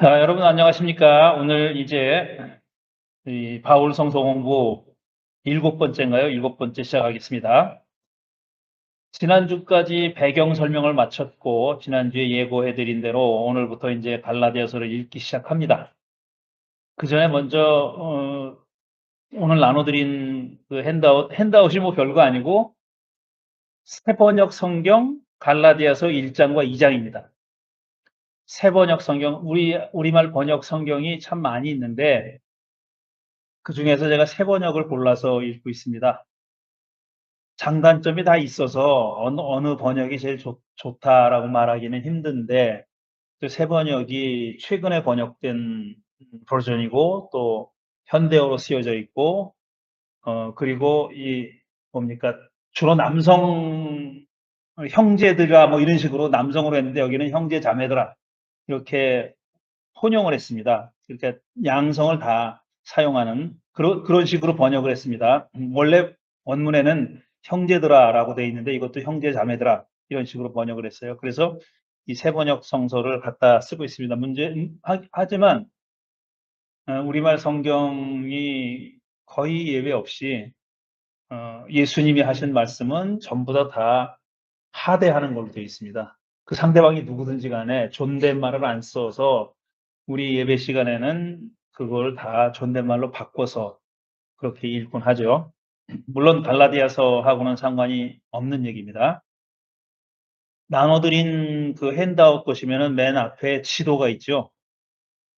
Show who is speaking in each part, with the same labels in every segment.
Speaker 1: 자, 여러분 안녕하십니까? 오늘 이제 이 바울 성서 공부 일곱 번째인가요? 일곱 번째 시작하겠습니다. 지난주까지 배경 설명을 마쳤고, 지난주에 예고해드린 대로 오늘부터 이제 갈라디아서를 읽기 시작합니다. 그 전에 먼저, 오늘 나눠드린 그 핸드아웃이 뭐 별거 아니고, 새번역 성경 갈라디아서 1장과 2장입니다. 새번역 성경, 우리말 번역 성경이 참 많이 있는데, 그 중에서 제가 세 번역을 골라서 읽고 있습니다. 장단점이 다 있어서 어느 번역이 제일 좋다라고 말하기는 힘든데, 그 세 번역이 최근에 번역된 버전이고, 또 현대어로 쓰여져 있고, 그리고 뭡니까, 주로 남성 형제들아 뭐 이런 식으로 남성으로 했는데, 여기는 형제 자매들아 이렇게 혼용을 했습니다. 그러니까 양성을 다 사용하는 그런 식으로 번역을 했습니다. 원래 원문에는 형제들아라고 되어 있는데 이것도 형제 자매들아 이런 식으로 번역을 했어요. 그래서 이 세 번역 성서를 갖다 쓰고 있습니다. 하지만 우리말 성경이 거의 예외 없이 예수님이 하신 말씀은 전부 다 하대하는 걸로 되어 있습니다. 그 상대방이 누구든지 간에 존댓말을 안 써서 우리 예배 시간에는 그걸 다 존댓말로 바꿔서 그렇게 읽곤 하죠. 물론 갈라디아서하고는 상관이 없는 얘기입니다. 나눠드린 그 핸드아웃 보시면은 맨 앞에 지도가 있죠.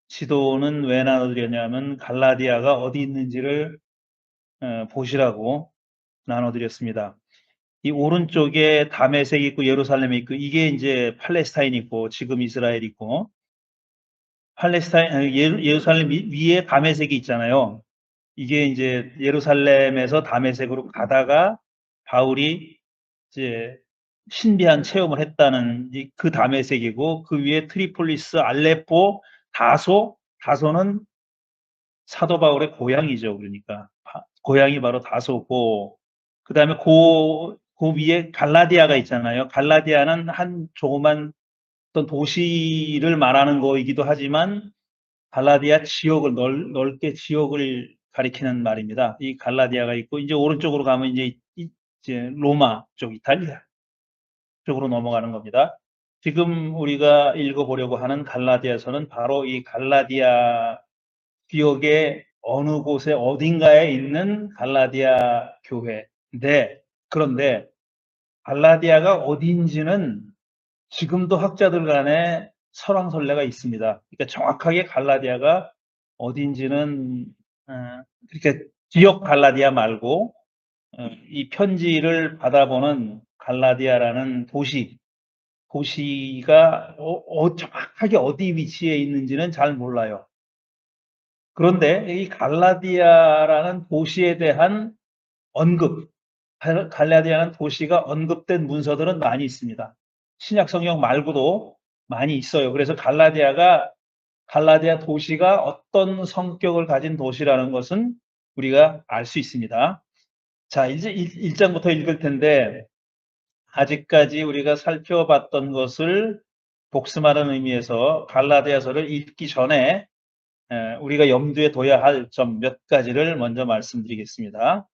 Speaker 1: 지도는 왜 나눠드렸냐면 갈라디아가 어디 있는지를 보시라고 나눠드렸습니다. 이 오른쪽에 다메섹이 있고 예루살렘이 있고 이게 이제 팔레스타인이 있고 지금 이스라엘이 있고 예루살렘 위에 다메섹이 있잖아요. 이게 이제 예루살렘에서 다메섹으로 가다가 바울이 이제 신비한 체험을 했다는 그 다메섹이고, 그 위에 트리폴리스, 알레포, 다소는 사도 바울의 고향이죠. 그러니까 고향이 바로 다소고, 그다음에 그 위에 갈라디아가 있잖아요. 갈라디아는 한 조그만 어떤 도시를 말하는 거이기도 하지만 갈라디아 지역을 넓게 지역을 가리키는 말입니다. 이 갈라디아가 있고 이제 오른쪽으로 가면 이제 로마 쪽 이탈리아 쪽으로 넘어가는 겁니다. 지금 우리가 읽어보려고 하는 갈라디아서는 바로 이 갈라디아 지역의 어느 곳에 어딘가에 있는 갈라디아 교회인데, 그런데 갈라디아가 어디인지는 지금도 학자들 간에 설왕설래가 있습니다. 그러니까 정확하게 갈라디아가 어딘지는 그렇게 지역 갈라디아 말고 이 편지를 받아보는 갈라디아라는 도시가 정확하게 어디 위치에 있는지는 잘 몰라요. 그런데 이 갈라디아라는 도시에 대한 갈라디아라는 도시가 언급된 문서들은 많이 있습니다. 신약 성경 말고도 많이 있어요. 그래서 갈라디아 도시가 어떤 성격을 가진 도시라는 것은 우리가 알 수 있습니다. 자, 이제 1장부터 읽을 텐데, 아직까지 우리가 살펴봤던 것을 복습하는 의미에서 갈라디아서를 읽기 전에 우리가 염두에 둬야 할 점 몇 가지를 먼저 말씀드리겠습니다.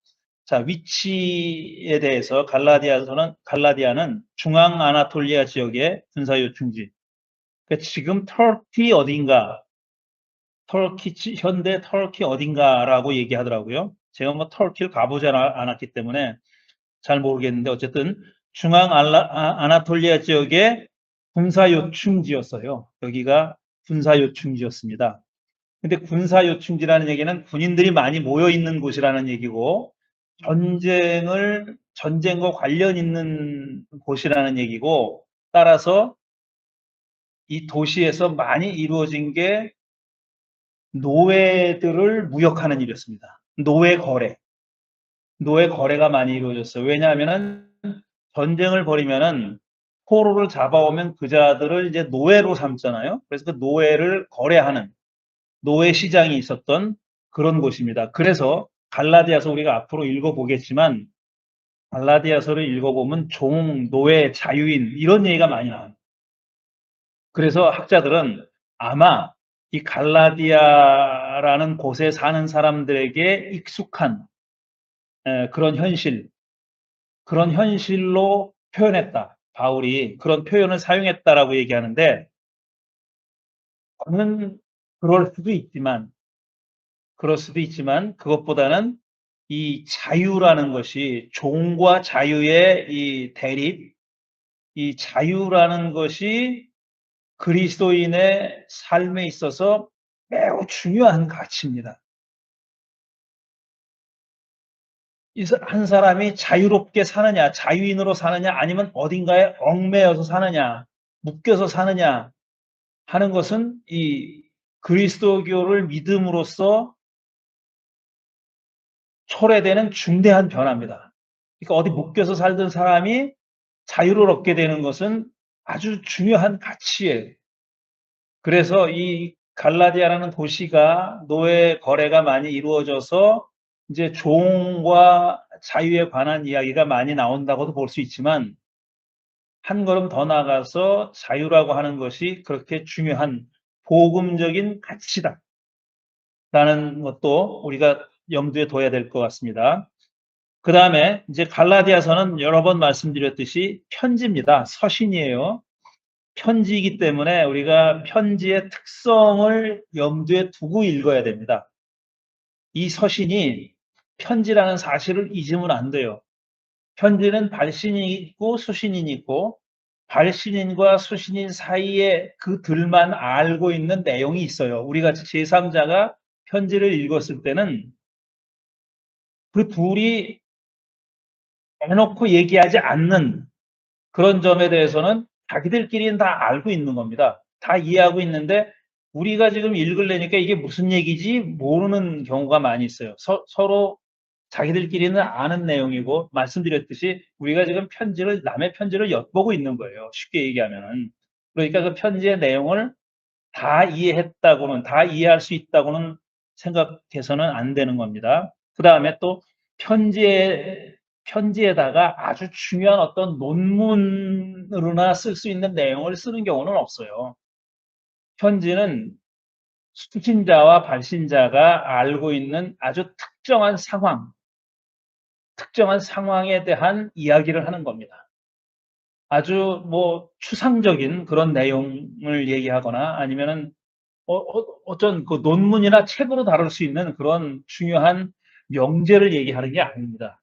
Speaker 1: 자, 위치에 대해서 갈라디아는 중앙 아나톨리아 지역의 군사 요충지. 그러니까 지금 터키 어딘가, 현대 터키 어딘가라고 얘기하더라고요. 제가 뭐 터키를 가보지 않았기 때문에 잘 모르겠는데, 어쨌든 중앙 아나톨리아 지역의 군사 요충지였어요. 여기가 군사 요충지였습니다. 근데 군사 요충지라는 얘기는 군인들이 많이 모여 있는 곳이라는 얘기고, 전쟁과 관련 있는 곳이라는 얘기고, 따라서 이 도시에서 많이 이루어진 게 노예들을 무역하는 일이었습니다. 노예 거래가 많이 이루어졌어요. 왜냐하면은 전쟁을 벌이면은 포로를 잡아오면 그 자들을 이제 노예로 삼잖아요. 그래서 그 노예를 거래하는 노예 시장이 있었던 그런 곳입니다. 그래서 갈라디아서 우리가 앞으로 읽어보겠지만, 갈라디아서를 읽어보면 노예, 자유인 이런 얘기가 많이 나와요. 그래서 학자들은 아마 이 갈라디아라는 곳에 사는 사람들에게 익숙한 그런 현실로 표현했다. 바울이 그런 표현을 사용했다라고 얘기하는데, 저는 그럴 수도 있지만 그것보다는 이 자유라는 것이, 종과 자유의 이 대립, 이 자유라는 것이 그리스도인의 삶에 있어서 매우 중요한 가치입니다. 한 사람이 자유롭게 사느냐, 자유인으로 사느냐, 아니면 어딘가에 얽매여서 사느냐, 묶여서 사느냐 하는 것은 이 그리스도교를 믿음으로써 초래되는 중대한 변화입니다. 그러니까 어디 묶여서 살던 사람이 자유를 얻게 되는 것은 아주 중요한 가치예요. 그래서 이 갈라디아라는 도시가 노예 거래가 많이 이루어져서 이제 종과 자유에 관한 이야기가 많이 나온다고도 볼 수 있지만, 한 걸음 더 나아가서 자유라고 하는 것이 그렇게 중요한 복음적인 가치다라는 것도 우리가 염두에 둬야 될 것 같습니다. 그 다음에 이제 갈라디아서는 여러 번 말씀드렸듯이 편지입니다. 서신이에요. 편지이기 때문에 우리가 편지의 특성을 염두에 두고 읽어야 됩니다. 이 서신이 편지라는 사실을 잊으면 안 돼요. 편지는 발신인이 있고 수신인이 있고, 발신인과 수신인 사이에 그들만 알고 있는 내용이 있어요. 우리가 제3자가 편지를 읽었을 때는 그 둘이 대놓고 얘기하지 않는 그런 점에 대해서는 자기들끼리는 다 알고 있는 겁니다. 다 이해하고 있는데 우리가 지금 읽으려니까 이게 무슨 얘기지 모르는 경우가 많이 있어요. 서로 자기들끼리는 아는 내용이고, 말씀드렸듯이 우리가 지금 남의 편지를 엿보고 있는 거예요. 쉽게 얘기하면은. 그러니까 그 편지의 내용을 다 이해할 수 있다고는 생각해서는 안 되는 겁니다. 그 다음에 또 편지에다가 아주 중요한 어떤 논문으로나 쓸 수 있는 내용을 쓰는 경우는 없어요. 편지는 수신자와 발신자가 알고 있는 아주 특정한 상황에 대한 이야기를 하는 겁니다. 아주 추상적인 그런 내용을 얘기하거나 아니면은 어떤 그 논문이나 책으로 다룰 수 있는 그런 중요한 명제를 얘기하는 게 아닙니다.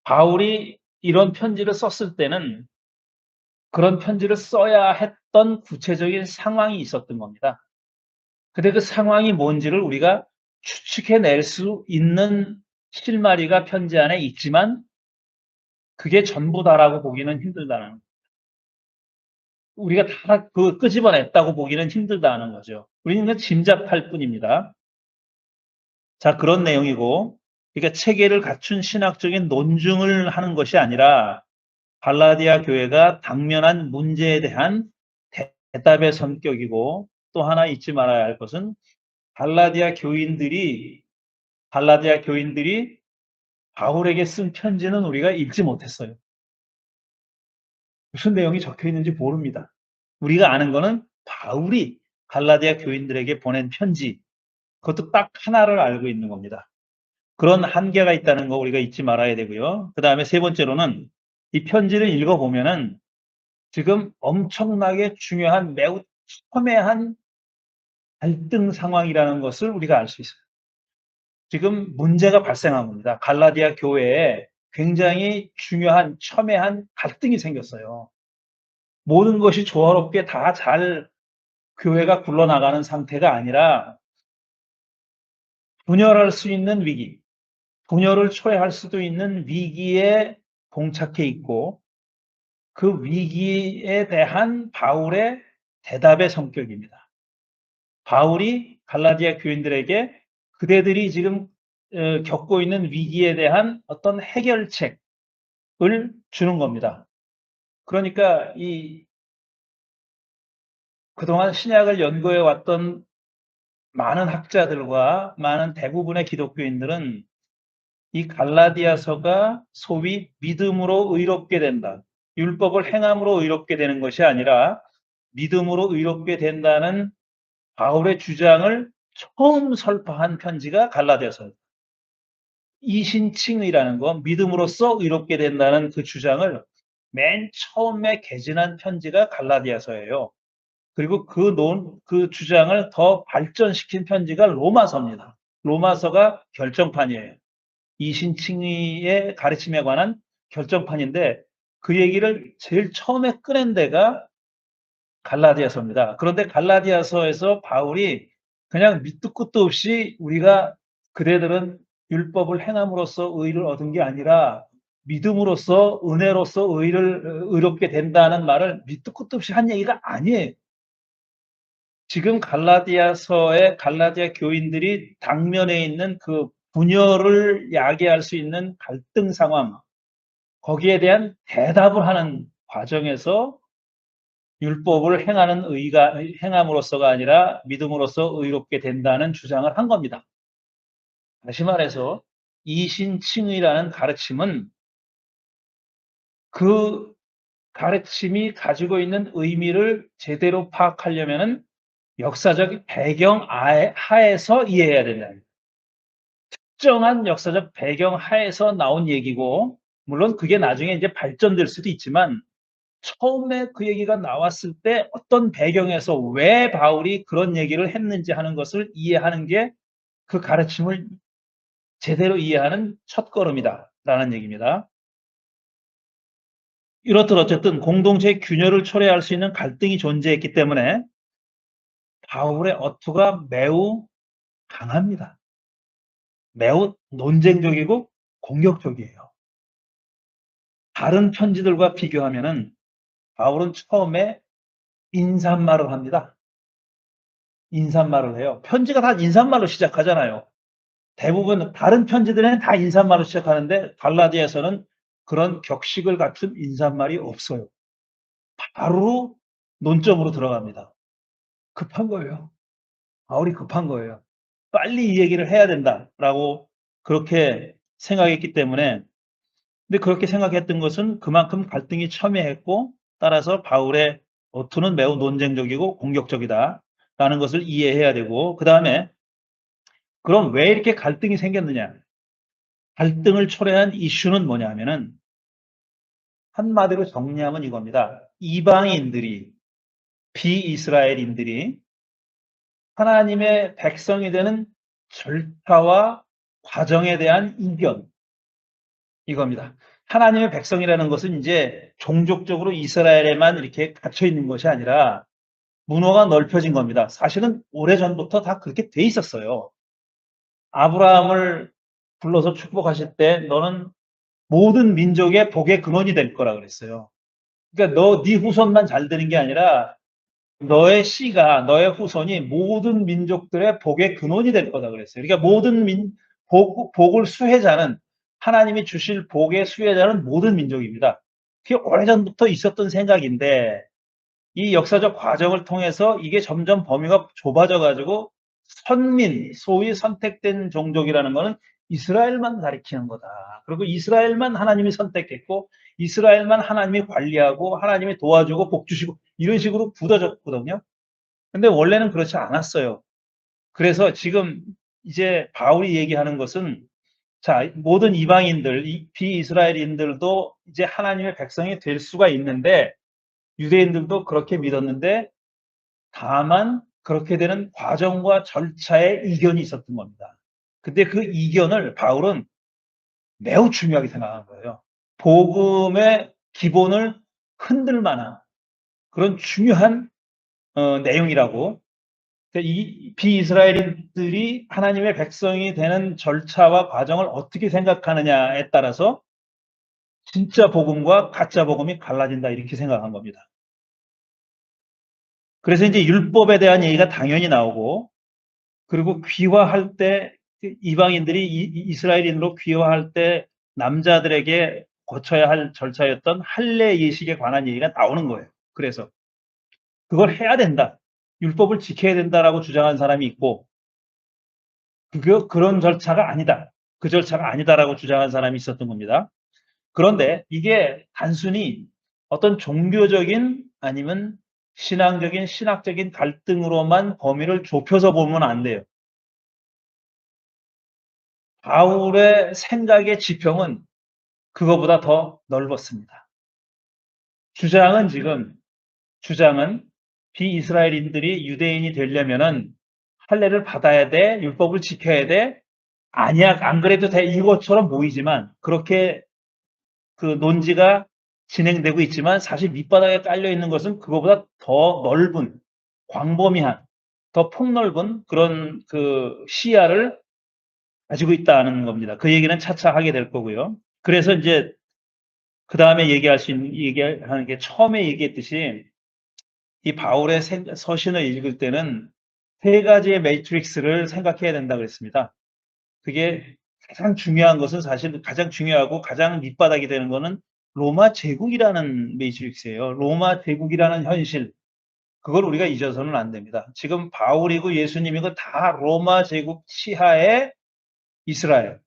Speaker 1: 바울이 이런 편지를 썼을 때는 그런 편지를 써야 했던 구체적인 상황이 있었던 겁니다. 근데 그 상황이 뭔지를 우리가 추측해낼 수 있는 실마리가 편지 안에 있지만 그게 전부다라고 보기는 힘들다는, 우리가 다 끄집어냈다고 보기는 힘들다는 거죠. 우리는 그냥 짐작할 뿐입니다. 자, 그런 내용이고, 그러니까 체계를 갖춘 신학적인 논증을 하는 것이 아니라 갈라디아 교회가 당면한 문제에 대한 대답의 성격이고, 또 하나 잊지 말아야 할 것은 갈라디아 교인들이 바울에게 쓴 편지는 우리가 읽지 못했어요. 무슨 내용이 적혀 있는지 모릅니다. 우리가 아는 거는 바울이 갈라디아 교인들에게 보낸 편지, 그것도 딱 하나를 알고 있는 겁니다. 그런 한계가 있다는 거 우리가 잊지 말아야 되고요. 그 다음에 세 번째로는 이 편지를 읽어보면은 지금 엄청나게 중요한 매우 첨예한 갈등 상황이라는 것을 우리가 알 수 있어요. 지금 문제가 발생한 겁니다. 갈라디아 교회에 굉장히 중요한 첨예한 갈등이 생겼어요. 모든 것이 조화롭게 다 잘 교회가 굴러나가는 상태가 아니라 분열할 수 있는 위기, 분열을 초래할 수도 있는 위기에 봉착해 있고, 그 위기에 대한 바울의 대답의 성격입니다. 바울이 갈라디아 교인들에게 그대들이 지금 겪고 있는 위기에 대한 어떤 해결책을 주는 겁니다. 그러니까 그동안 신약을 연구해 왔던 많은 학자들과 많은 대부분의 기독교인들은 이 갈라디아서가 소위 믿음으로 의롭게 된다, 율법을 행함으로 의롭게 되는 것이 아니라 믿음으로 의롭게 된다는 바울의 주장을 처음 설파한 편지가 갈라디아서입니다. 이신칭의라는 거, 믿음으로써 의롭게 된다는 그 주장을 맨 처음에 개진한 편지가 갈라디아서예요. 그리고 그 주장을 더 발전시킨 편지가 로마서입니다. 로마서가 결정판이에요. 이신칭의의 가르침에 관한 결정판인데 그 얘기를 제일 처음에 꺼낸 데가 갈라디아서입니다. 그런데 갈라디아서에서 바울이 그냥 밑도 끝도 없이 우리가 그대들은 율법을 행함으로써 의를 얻은 게 아니라 믿음으로써 은혜로써 의롭게 된다는 말을 밑도 끝도 없이 한 얘기가 아니에요. 지금 갈라디아서의 갈라디아 교인들이 당면에 있는 그 분열을 야기할 수 있는 갈등 상황, 거기에 대한 대답을 하는 과정에서 율법을 행함으로써가 아니라 믿음으로써 의롭게 된다는 주장을 한 겁니다. 다시 말해서 이신칭의라는 가르침은 그 가르침이 가지고 있는 의미를 제대로 파악하려면은 역사적 배경 하에서 이해해야 된다. 특정한 역사적 배경 하에서 나온 얘기고, 물론 그게 나중에 이제 발전될 수도 있지만, 처음에 그 얘기가 나왔을 때 어떤 배경에서 왜 바울이 그런 얘기를 했는지 하는 것을 이해하는 게 그 가르침을 제대로 이해하는 첫걸음이다라는 얘기입니다. 이렇듯 어쨌든 공동체의 균열을 초래할 수 있는 갈등이 존재했기 때문에 바울의 어투가 매우 강합니다. 매우 논쟁적이고 공격적이에요. 다른 편지들과 비교하면은 바울은 처음에 인사말을 합니다. 인사말을 해요. 편지가 다 인사말로 시작하잖아요. 대부분 다른 편지들은 다 인사말로 시작하는데 갈라디아서는 그런 격식을 갖춘 인사말이 없어요. 바로 논점으로 들어갑니다. 급한 거예요. 바울이 급한 거예요. 빨리 이 얘기를 해야 된다라고 그렇게 생각했기 때문에, 근데 그렇게 생각했던 것은 그만큼 갈등이 첨예했고 따라서 바울의 어투는 매우 논쟁적이고 공격적이다라는 것을 이해해야 되고, 그다음에 그럼 왜 이렇게 갈등이 생겼느냐? 갈등을 초래한 이슈는 뭐냐면은 한마디로 정리하면 이겁니다. 이방인들이, 비이스라엘인들이 하나님의 백성이 되는 절차와 과정에 대한 이견, 이겁니다. 하나님의 백성이라는 것은 이제 종족적으로 이스라엘에만 이렇게 갇혀 있는 것이 아니라 문호가 넓혀진 겁니다. 사실은 오래전부터 다 그렇게 돼 있었어요. 아브라함을 불러서 축복하실 때 너는 모든 민족의 복의 근원이 될 거라 그랬어요. 그러니까 네 후손만 잘 되는 게 아니라 너의 씨가, 너의 후손이 모든 민족들의 복의 근원이 될 거다 그랬어요. 그러니까 모든 복을 수혜자는, 하나님이 주실 복의 수혜자는 모든 민족입니다. 그게 오래전부터 있었던 생각인데 이 역사적 과정을 통해서 이게 점점 범위가 좁아져 가지고 선민, 소위 선택된 종족이라는 거는 이스라엘만 가리키는 거다. 그리고 이스라엘만 하나님이 선택했고 이스라엘만 하나님이 관리하고 하나님이 도와주고 복 주시고 이런 식으로 굳어졌거든요. 근데 원래는 그렇지 않았어요. 그래서 지금 이제 바울이 얘기하는 것은, 자, 모든 이방인들, 비이스라엘인들도 이제 하나님의 백성이 될 수가 있는데 유대인들도 그렇게 믿었는데 다만 그렇게 되는 과정과 절차에 이견이 있었던 겁니다. 근데 그 이견을 바울은 매우 중요하게 생각한 거예요. 복음의 기본을 흔들 만한 그런 중요한 내용이라고. 이 비이스라엘인들이 하나님의 백성이 되는 절차와 과정을 어떻게 생각하느냐에 따라서 진짜 복음과 가짜 복음이 갈라진다, 이렇게 생각한 겁니다. 그래서 이제 율법에 대한 얘기가 당연히 나오고, 그리고 귀화할 때 이방인들이 이스라엘인으로 귀화할 때 남자들에게 거쳐야 할 절차였던 할례 예식에 관한 얘기가 나오는 거예요. 그래서 그걸 해야 된다, 율법을 지켜야 된다라고 주장한 사람이 있고, 그런 절차가 아니다, 그 절차가 아니다라고 주장한 사람이 있었던 겁니다. 그런데 이게 단순히 어떤 종교적인 아니면 신학적인 갈등으로만 범위를 좁혀서 보면 안 돼요. 바울의 생각의 지평은 그거보다 더 넓었습니다. 주장은 비이스라엘인들이 유대인이 되려면은 할례를 받아야 돼, 율법을 지켜야 돼, 아니야, 안 그래도 돼, 이것처럼 보이지만 그렇게 그 논지가 진행되고 있지만 사실 밑바닥에 깔려 있는 것은 그거보다 더 넓은, 광범위한, 더 폭넓은 그런 그 시야를 가지고 있다는 겁니다. 그 얘기는 차차 하게 될 거고요. 그래서 이제 그 다음에 얘기하는 게 처음에 얘기했듯이 이 바울의 서신을 읽을 때는 세 가지의 매트릭스를 생각해야 된다고 그랬습니다. 그게 가장 중요한 것은 사실 가장 중요하고 가장 밑바닥이 되는 것은 로마 제국이라는 매트릭스예요. 로마 제국이라는 현실. 그걸 우리가 잊어서는 안 됩니다. 지금 바울이고 예수님이고 다 로마 제국 치하의 이스라엘,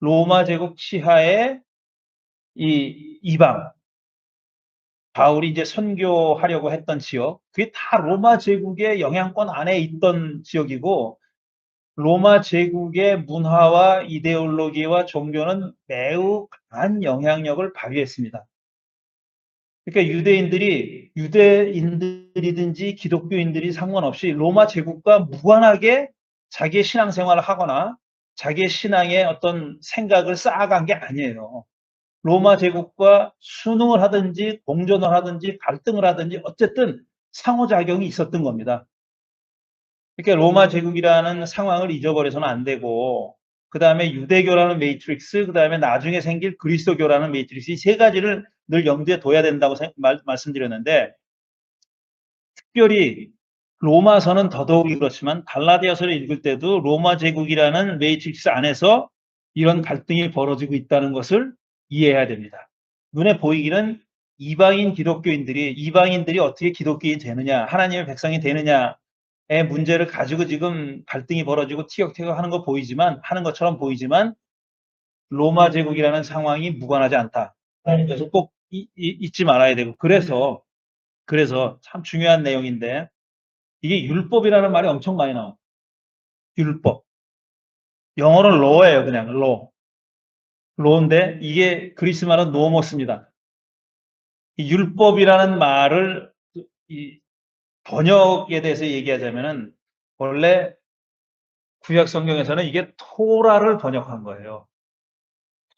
Speaker 1: 로마 제국 치하의 이 이방, 바울이 이제 선교하려고 했던 지역, 그게 다 로마 제국의 영향권 안에 있던 지역이고, 로마 제국의 문화와 이데올로기와 종교는 매우 강한 영향력을 발휘했습니다. 그러니까 유대인들이든지 기독교인들이 상관없이 로마 제국과 무관하게 자기의 신앙생활을 하거나 자기의 신앙의 어떤 생각을 쌓아간 게 아니에요. 로마 제국과 순응을 하든지 공존을 하든지 갈등을 하든지 어쨌든 상호작용이 있었던 겁니다. 그러니까 로마 제국이라는 상황을 잊어버려서는 안 되고 그 다음에 유대교라는 매트릭스, 그 다음에 나중에 생길 그리스도교라는 매트릭스, 이 세 가지를 늘 염두에 둬야 된다고 말씀드렸는데, 특별히 로마서는 더더욱이 그렇지만 갈라디아서를 읽을 때도 로마 제국이라는 매트릭스 안에서 이런 갈등이 벌어지고 있다는 것을 이해해야 됩니다. 눈에 보이기는 이방인들이 어떻게 기독교인이 되느냐, 하나님의 백성이 되느냐의 문제를 가지고 지금 갈등이 벌어지고 티격태격 하는 것처럼 보이지만 로마 제국이라는 상황이 무관하지 않다. 그래서 꼭 잊지 말아야 되고, 그래서 참 중요한 내용인데, 이게 율법이라는 말이 엄청 많이 나와요. 율법. 영어로는 law예요, 그냥 law. law인데 이게 그리스 말은 노모스입니다. 이 율법이라는 말을 이 번역에 대해서 얘기하자면은 원래 구약 성경에서는 이게 토라를 번역한 거예요.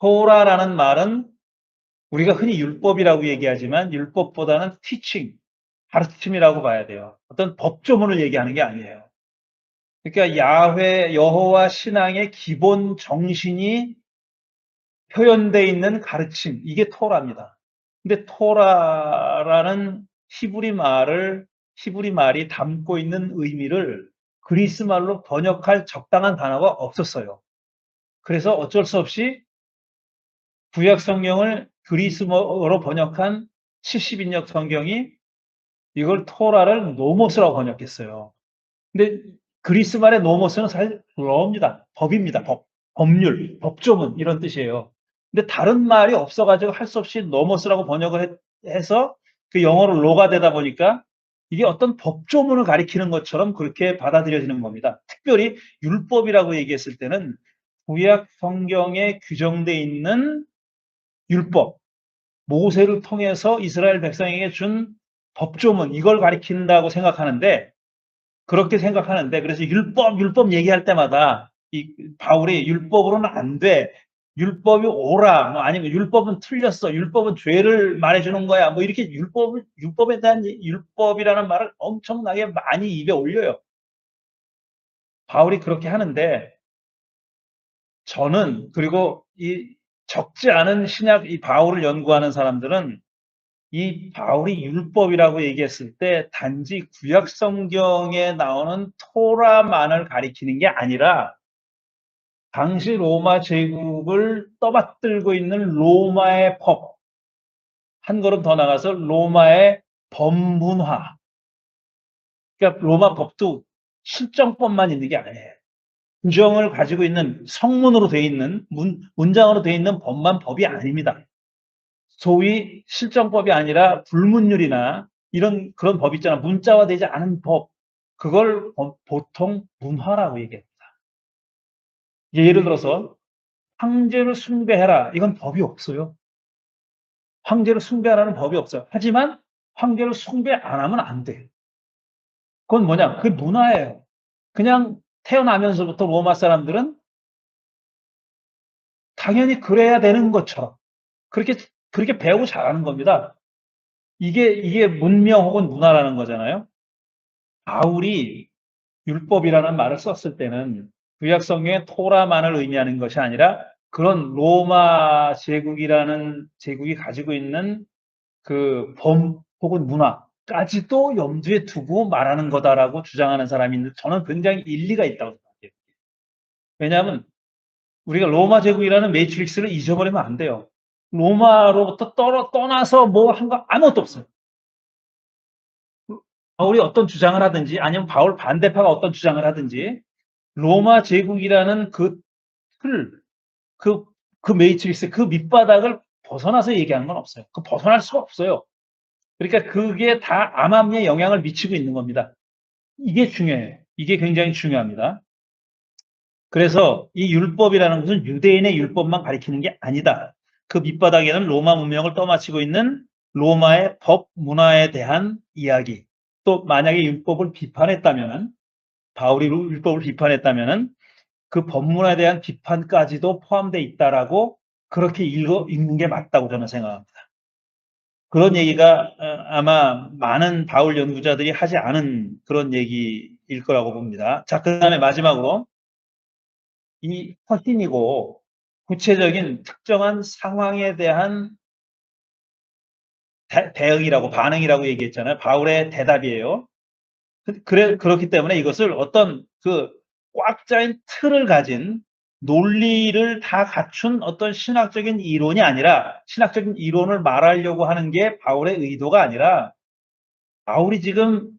Speaker 1: 토라라는 말은 우리가 흔히 율법이라고 얘기하지만 율법보다는 teaching, 가르침이라고 봐야 돼요. 어떤 법조문을 얘기하는 게 아니에요. 그러니까 여호와 신앙의 기본 정신이 표현되어 있는 가르침, 이게 토라입니다. 근데 토라라는 히브리 말이 담고 있는 의미를 그리스 말로 번역할 적당한 단어가 없었어요. 그래서 어쩔 수 없이 구약 성경을 그리스어로 번역한 70인역 성경이 이걸 토라를 노모스라고 번역했어요. 근데 그리스 말의 노모스는 사실 law입니다. 법입니다. 법률, 법조문 이런 뜻이에요. 근데 다른 말이 없어가지고 할 수 없이 노모스라고 번역을 해서 그 영어로 로가 되다 보니까 이게 어떤 법조문을 가리키는 것처럼 그렇게 받아들여지는 겁니다. 특별히 율법이라고 얘기했을 때는 구약 성경에 규정되어 있는 율법, 모세를 통해서 이스라엘 백성에게 준 법조문, 이걸 가리킨다고 생각하는데, 그래서 율법 얘기할 때마다 이 바울이 율법으로는 안 돼, 율법이 옳아, 뭐 아니면 율법은 틀렸어, 율법은 죄를 말해주는 거야, 뭐 이렇게 율법에 대한 율법이라는 말을 엄청나게 많이 입에 올려요. 바울이 그렇게 하는데, 저는, 그리고 이 적지 않은 이 바울을 연구하는 사람들은 이 바울이 율법이라고 얘기했을 때 단지 구약 성경에 나오는 토라만을 가리키는 게 아니라 당시 로마 제국을 떠받들고 있는 로마의 법, 한 걸음 더 나가서 로마의 법문화. 그러니까 로마 법도 실정법만 있는 게 아니에요. 규정을 가지고 있는 성문으로 되어 있는 문장으로 되어 있는 법만 법이 아닙니다. 소위 실정법이 아니라 불문율이나 이런 그런 법 있잖아. 문자화되지 않은 법. 그걸 보통 문화라고 얘기합니다. 예를 들어서 황제를 숭배해라. 이건 법이 없어요. 황제를 숭배하라는 법이 없어요. 하지만 황제를 숭배 안 하면 안 돼. 그건 뭐냐? 그게 문화예요. 그냥 태어나면서부터 로마 사람들은 당연히 그래야 되는 것처럼 그렇게 배우고 자라는 겁니다. 이게 문명 혹은 문화라는 거잖아요. 바울이 율법이라는 말을 썼을 때는 구약 성경의 토라만을 의미하는 것이 아니라 그런 로마 제국이 가지고 있는 그 범 혹은 문화까지도 염두에 두고 말하는 거다라고 주장하는 사람이 있는데 저는 굉장히 일리가 있다고 생각해요. 왜냐하면 우리가 로마 제국이라는 매트릭스를 잊어버리면 안 돼요. 로마로부터 떠나서 뭐 한 거 아무것도 없어요. 바울이 어떤 주장을 하든지 아니면 바울 반대파가 어떤 주장을 하든지 로마 제국이라는 그 틀, 그 매트릭스, 그 밑바닥을 벗어나서 얘기하는 건 없어요. 그 벗어날 수가 없어요. 그러니까 그게 다 암암리에 영향을 미치고 있는 겁니다. 이게 중요해요. 이게 굉장히 중요합니다. 그래서 이 율법이라는 것은 유대인의 율법만 가리키는 게 아니다. 그 밑바닥에는 로마 문명을 떠받치고 있는 로마의 법 문화에 대한 이야기. 또 만약에 율법을 비판했다면은 바울이 율법을 비판했다면은 그 법문에 대한 비판까지도 포함되어 있다라고 그렇게 읽는 게 맞다고 저는 생각합니다. 그런 얘기가 아마 많은 바울 연구자들이 하지 않은 그런 얘기일 거라고 봅니다. 자, 그 다음에 마지막으로 이 허신이고 구체적인 특정한 상황에 대한 대응이라고 반응이라고 얘기했잖아요. 바울의 대답이에요. 그렇기 때문에 이것을 어떤 그 꽉 짜인 틀을 가진 논리를 다 갖춘 어떤 신학적인 이론이 아니라 신학적인 이론을 말하려고 하는 게 바울의 의도가 아니라 바울이 지금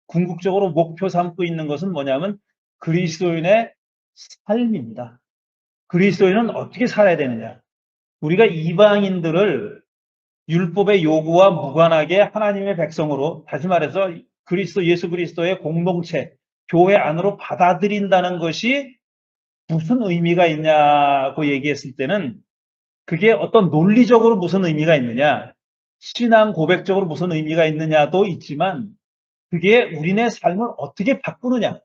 Speaker 1: 궁극적으로 목표 삼고 있는 것은 뭐냐면 그리스도인의 삶입니다. 그리스도인은 어떻게 살아야 되느냐. 우리가 이방인들을 율법의 요구와 무관하게 하나님의 백성으로 다시 말해서 예수 그리스도의 공동체, 교회 안으로 받아들인다는 것이 무슨 의미가 있냐고 얘기했을 때는 그게 어떤 논리적으로 무슨 의미가 있느냐, 신앙 고백적으로 무슨 의미가 있느냐도 있지만 그게 우리네 삶을 어떻게 바꾸느냐.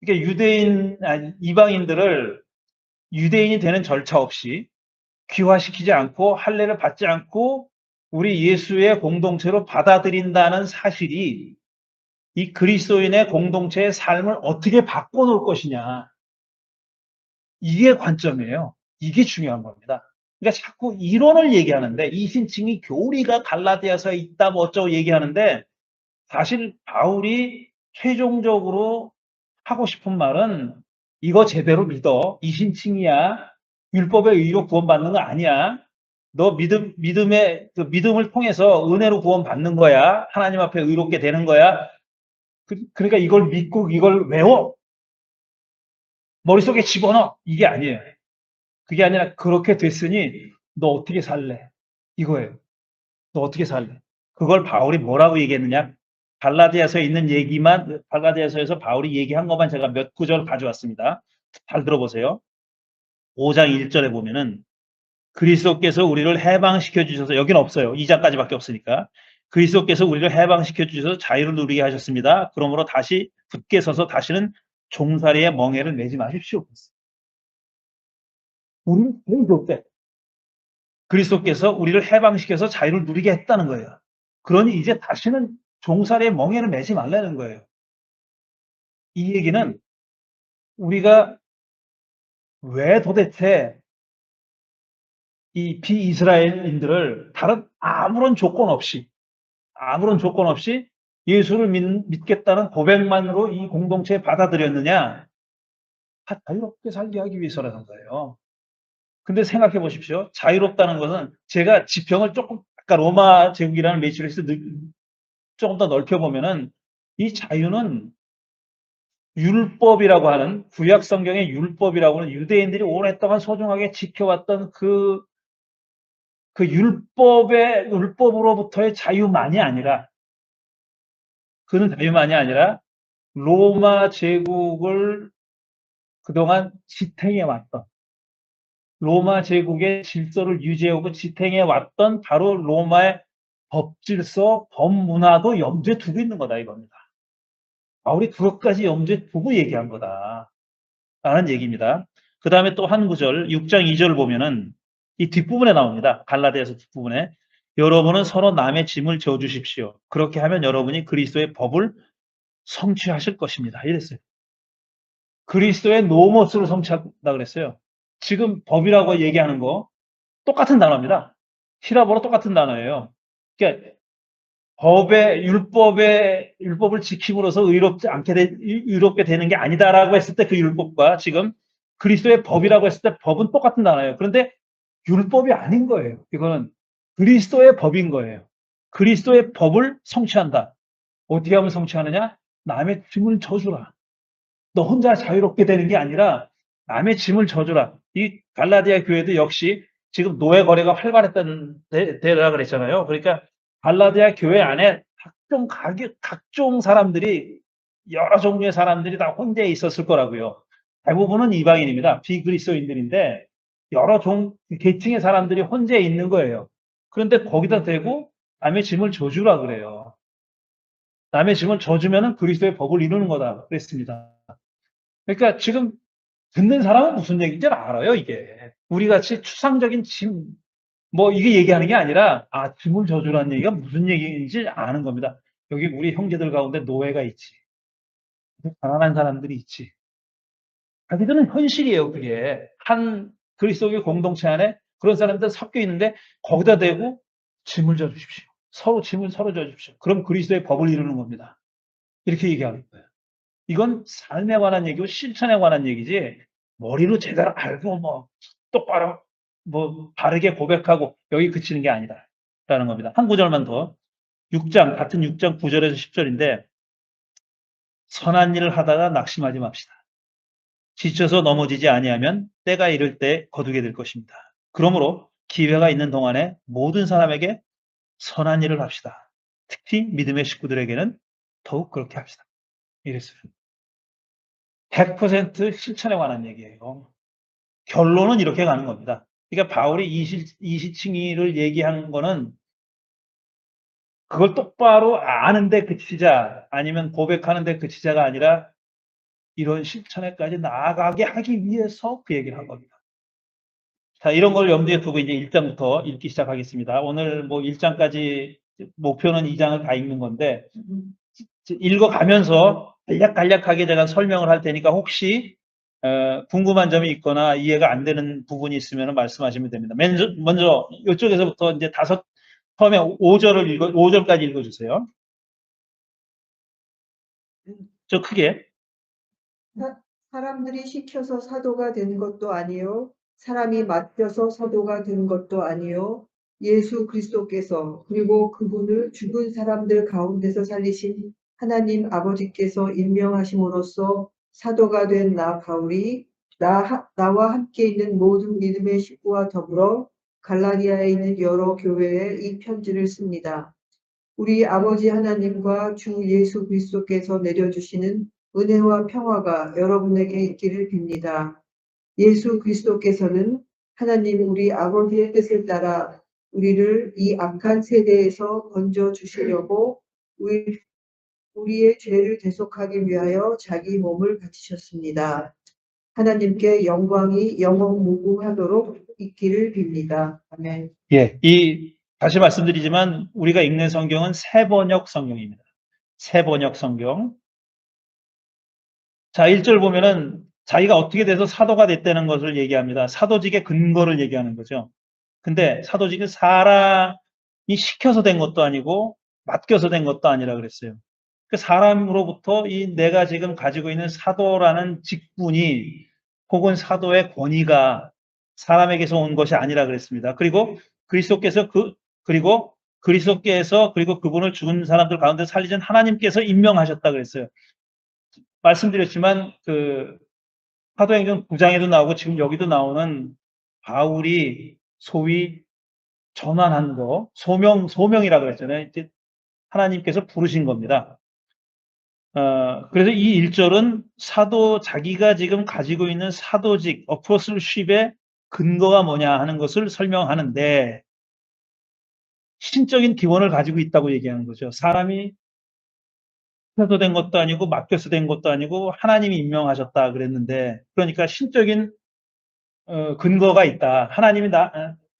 Speaker 1: 그러니까 이방인들을 유대인이 되는 절차 없이 귀화시키지 않고 할례를 받지 않고 우리 예수의 공동체로 받아들인다는 사실이 이 그리스도인의 공동체의 삶을 어떻게 바꿔놓을 것이냐. 이게 관점이에요. 이게 중요한 겁니다. 그러니까 자꾸 이론을 얘기하는데 이신칭이 교리가 갈라디아서에 있다 뭐 어쩌고 얘기하는데 사실 바울이 최종적으로 하고 싶은 말은 이거 제대로 믿어. 이신칭이야. 율법의 의로 구원받는 거 아니야. 너 믿음을 통해서 은혜로 구원받는 거야. 하나님 앞에 의롭게 되는 거야. 그러니까 이걸 믿고 이걸 외워. 머릿속에 집어넣어. 이게 아니에요. 그게 아니라 그렇게 됐으니 너 어떻게 살래? 이거예요. 너 어떻게 살래? 그걸 바울이 뭐라고 얘기했느냐? 갈라디아서에 있는 얘기만 갈라디아서에서 바울이 얘기한 것만 제가 몇 구절 가져왔습니다. 잘 들어보세요. 5장 1절에 보면은 그리스도께서 우리를 해방시켜 주셔서 여기는 없어요. 2장까지밖에 없으니까. 그리스도께서 우리를 해방시켜 주셔서 자유를 누리게 하셨습니다. 그러므로 다시 굳게 서서 다시는 종살이의 멍에를 매지 마십시오. 우리는 제일 좋대. 그리스도께서 우리를 해방시켜서 자유를 누리게 했다는 거예요. 그러니 이제 다시는 종살이의 멍에를 매지 말라는 거예요. 이 얘기는 우리가 왜 도대체 이 비이스라엘인들을 다른 아무런 조건 없이 예수를 믿겠다는 고백만으로 이 공동체에 받아들였느냐? 다 자유롭게 살게 하기 위해서라는 거예요. 근데 생각해 보십시오. 자유롭다는 것은 제가 지평을 조금 아까 로마 제국이라는 매트릭스 조금 더 넓혀보면은 이 자유는 율법이라고 하는 구약 성경의 율법이라고 하는 유대인들이 오랫동안 소중하게 지켜왔던 그 율법으로부터의 자유만이 아니라 그는 자유만이 아니라 로마 제국을 그동안 지탱해 왔던, 로마 제국의 질서를 유지하고 지탱해 왔던 바로 로마의 법질서, 법문화도 염두에 두고 있는 거다 이겁니다. 바울이 그것까지 염두에 두고 얘기한 거다라는 얘기입니다. 그 다음에 또 한 구절 6장 2절 보면은 이 뒷부분에 나옵니다. 갈라디아서 뒷부분에 여러분은 서로 남의 짐을 져주십시오. 그렇게 하면 여러분이 그리스도의 법을 성취하실 것입니다. 이랬어요. 그리스도의 노모스를 성취한다 그랬어요. 지금 법이라고 얘기하는 거 똑같은 단어입니다. 히라보로 똑같은 단어예요. 그러니까 율법을 지킴으로써 의롭게 되는 게 아니다라고 했을 때 그 율법과 지금 그리스도의 법이라고 했을 때 법은 똑같은 단어예요. 그런데 율법이 아닌 거예요. 이거는 그리스도의 법인 거예요. 그리스도의 법을 성취한다. 어떻게 하면 성취하느냐? 남의 짐을 져주라. 너 혼자 자유롭게 되는 게 아니라 남의 짐을 져주라. 이 갈라디아 교회도 역시 지금 노예 거래가 활발했다는 데라 그랬잖아요. 그러니까 갈라디아 교회 안에 각종 사람들이 여러 종류의 사람들이 다 혼재해 있었을 거라고요. 대부분은 이방인입니다. 비그리스도인들인데 여러 계층의 사람들이 혼재해 있는 거예요. 그런데 거기다 대고 남의 짐을 져주라 그래요. 남의 짐을 져주면은 그리스도의 법을 이루는 거다 그랬습니다. 그러니까 지금 듣는 사람은 무슨 얘기인지 알아요, 이게. 우리 같이 추상적인 짐, 뭐 이게 얘기하는 게 아니라 짐을 져주라는 얘기가 무슨 얘기인지 아는 겁니다. 여기 우리 형제들 가운데 노예가 있지. 가난한 사람들이 있지. 자기들은 현실이에요, 그게. 한 그리스도의 공동체 안에 그런 사람들 섞여 있는데 거기다 대고 짐을 져주십시오. 짐을 서로 져주십시오. 그럼 그리스도의 법을 이루는 겁니다. 이렇게 얘기하는 거예요. 이건 삶에 관한 얘기고 실천에 관한 얘기지 머리로 제대로 알고 뭐 똑바로 뭐 바르게 고백하고 여기 그치는 게 아니다라는 겁니다. 한 구절만 더. 같은 6장 9절에서 10절인데 선한 일을 하다가 낙심하지 맙시다. 지쳐서 넘어지지 아니하면 때가 이를 때 거두게 될 것입니다. 그러므로 기회가 있는 동안에 모든 사람에게 선한 일을 합시다. 특히 믿음의 식구들에게는 더욱 그렇게 합시다. 이랬어요. 100% 실천에 관한 얘기예요. 결론은 이렇게 가는 겁니다. 그러니까 바울이 이시칭의를 얘기한 거는 그걸 똑바로 아는데 그치자 아니면 고백하는데 그치자가 아니라 이런 실천에까지 나아가게 하기 위해서 그 얘기를 한 겁니다. 자, 이런 걸 염두에 두고 이제 1장부터 읽기 시작하겠습니다. 오늘 뭐 1장까지 목표는 2장을 다 읽는 건데 읽어가면서 간략하게 제가 설명을 할 테니까 혹시 궁금한 점이 있거나 이해가 안 되는 부분이 있으면 말씀하시면 됩니다. 먼저 이쪽에서부터 이제 처음에 5절까지 읽어주세요. 저 크게.
Speaker 2: 사람들이 시켜서 사도가 된 것도 아니요 사람이 맡겨서 사도가 된 것도 아니요 예수 그리스도께서 그리고 그분을 죽은 사람들 가운데서 살리신 하나님 아버지께서 임명하심으로써 사도가 된 나 바울이 나와 함께 있는 모든 믿음의 식구와 더불어 갈라디아에 있는 여러 교회에 이 편지를 씁니다. 우리 아버지 하나님과 주 예수 그리스도께서 내려주시는 은혜와 평화가 여러분에게 있기를 빕니다. 예수 그리스도께서는 하나님 우리 아버지의 뜻을 따라 우리를 이 악한 세대에서 건져 주시려고 우리의 죄를 대속하기 위하여 자기 몸을 바치셨습니다. 하나님께 영광이 영원 무궁하도록 있기를 빕니다. 아멘.
Speaker 1: 예, 다시 말씀드리지만 우리가 읽는 성경은 새번역 성경입니다. 새번역 성경. 자, 1절 보면은 자기가 어떻게 돼서 사도가 됐다는 것을 얘기합니다. 사도직의 근거를 얘기하는 거죠. 근데 사도직은 사람이 시켜서 된 것도 아니고 맡겨서 된 것도 아니라 그랬어요. 그 사람으로부터 내가 지금 가지고 있는 사도라는 직분이 혹은 사도의 권위가 사람에게서 온 것이 아니라 그랬습니다. 그리고 그리스도께서 그리고 그분을 죽은 사람들 가운데 살리신 하나님께서 임명하셨다 그랬어요. 말씀드렸지만 사도행전 9장에도 나오고 지금 여기도 나오는 바울이 소위 전환한 거, 소명이라고 그랬잖아요. 이제 하나님께서 부르신 겁니다. 그래서 이 1절은 자기가 지금 가지고 있는 사도직, 어포슬십의 근거가 뭐냐 하는 것을 설명하는데, 신적인 기원을 가지고 있다고 얘기하는 거죠. 사람이 시켜서 된 것도 아니고 맡겨서 된 것도 아니고 하나님이 임명하셨다 그랬는데, 그러니까 신적인 근거가 있다.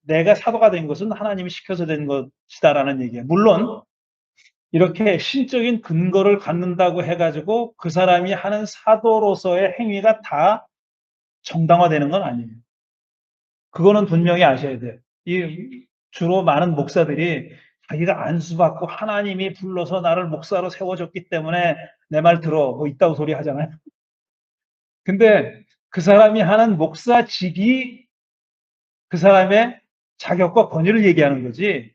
Speaker 1: 내가 사도가 된 것은 하나님이 시켜서 된 것이다라는 얘기예요. 물론 이렇게 신적인 근거를 갖는다고 해가지고 그 사람이 하는 사도로서의 행위가 다 정당화되는 건 아니에요. 그거는 분명히 아셔야 돼요. 주로 많은 목사들이 자기가 안수받고 하나님이 불러서 나를 목사로 세워줬기 때문에 내 말 들어 뭐 있다고 소리 하잖아요. 근데 그 사람이 하는 목사직이 그 사람의 자격과 권위를 얘기하는 거지.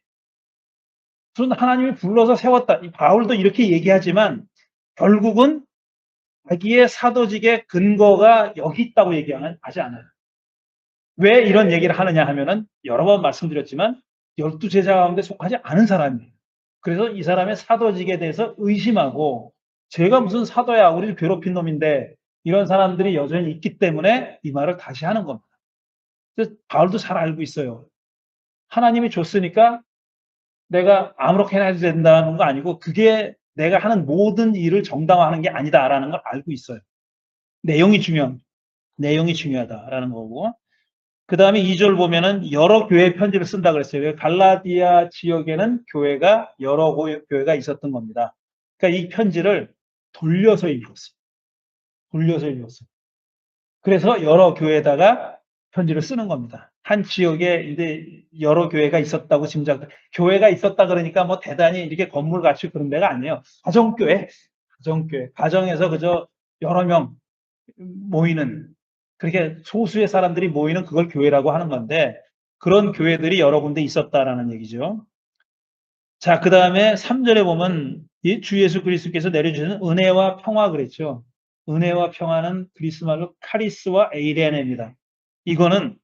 Speaker 1: 무슨 하나님이 불러서 세웠다. 바울도 이렇게 얘기하지만 결국은 자기의 사도직의 근거가 여기 있다고 하지 않아요. 왜 이런 얘기를 하느냐 하면은 여러 번 말씀드렸지만 12제자 가운데 속하지 않은 사람이에요. 그래서 이 사람의 사도직에 대해서 의심하고 제가 무슨 사도야, 우리를 괴롭힌 놈인데 이런 사람들이 여전히 있기 때문에 이 말을 다시 하는 겁니다. 그래서 바울도 잘 알고 있어요. 하나님이 줬으니까 내가 아무렇게나 해도 된다는 거 아니고 그게 내가 하는 모든 일을 정당화하는 게 아니다라는 걸 알고 있어요. 내용이 중요하다라는 거고. 그 다음에 2절 보면은 여러 교회 편지를 쓴다 그랬어요. 갈라디아 지역에는 여러 교회가 있었던 겁니다. 그러니까 이 편지를 돌려서 읽었어요. 그래서 여러 교회에다가 편지를 쓰는 겁니다. 한 지역에 이제 여러 교회가 있었다고 교회가 있었다 그러니까 뭐 대단히 이렇게 건물 갖추고 그런 데가 아니에요. 가정에서 그저 여러 명 모이는, 그렇게 소수의 사람들이 모이는 그걸 교회라고 하는 건데, 그런 교회들이 여러 군데 있었다라는 얘기죠. 자, 그 다음에 3절에 보면 주 예수 그리스도께서 내려주시는 은혜와 평화 그랬죠. 은혜와 평화는 그리스 말로 카리스와 에이레네입니다. 이거는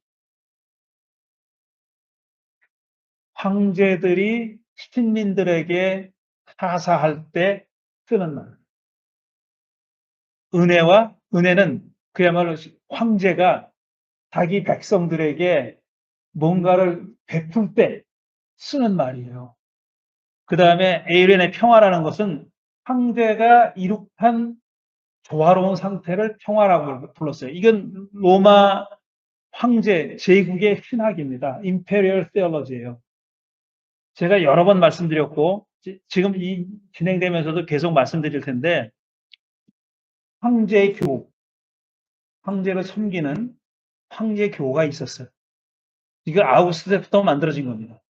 Speaker 1: 황제들이 신민들에게 하사할 때 쓰는 말. 은혜는 그야말로 황제가 자기 백성들에게 뭔가를 베풀 때 쓰는 말이에요. 그 다음에 에이렌의 평화라는 것은 황제가 이룩한 조화로운 상태를 평화라고 불렀어요. 이건 로마 황제 제국의 신학입니다. 임페리얼 테올로지예요. 제가 여러 번 말씀드렸고 지금 이 진행되면서도 계속 말씀드릴 텐데, 황제의 교우, 황제를 섬기는 황제 교우가 있었어요. 이거 아우구스트 때부터 만들어진 겁니다.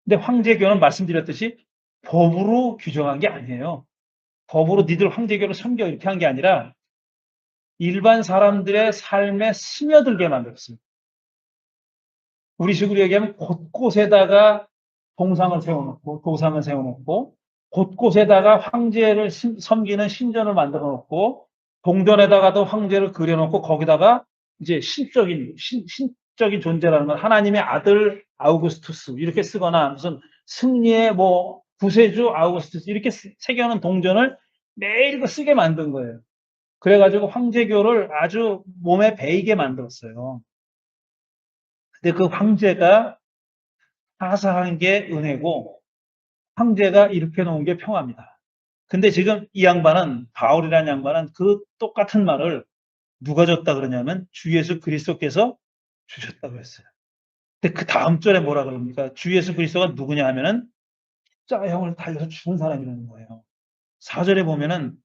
Speaker 1: 근데 황제교는 말씀드렸듯이 법으로 규정한 게 아니에요. 법으로 니들 황제교를 섬겨 이렇게 한 게 아니라 일반 사람들의 삶에 스며들게 만들었습니다. 우리 식으로 얘기하면 곳곳에다가 도상을 세워놓고 곳곳에다가 황제를 섬기는 신전을 만들어 놓고 동전에다가도 황제를 그려놓고 거기다가 이제 신적인 존재라는 건 하나님의 아들 아우구스투스 이렇게 쓰거나 무슨 승리의 뭐 구세주 아우구스투스 이렇게 새겨놓은 동전을 매일 쓰게 만든 거예요. 그래가지고 황제교를 아주 몸에 배이게 만들었어요. 근데 그 황제가 하사한 게 은혜고 황제가 이렇게 놓은 게 평화입니다. 근데 지금 바울이라는 양반은 그 똑같은 말을 누가 줬다 그러냐면 주 예수 그리스도께서 주셨다고 했어요. 근데 그 다음 절에 뭐라 그럽니까? 주 예수 그리스도가 누구냐 하면은 십자가형을 달려서 죽은 사람이라는 거예요. 4절에 보면은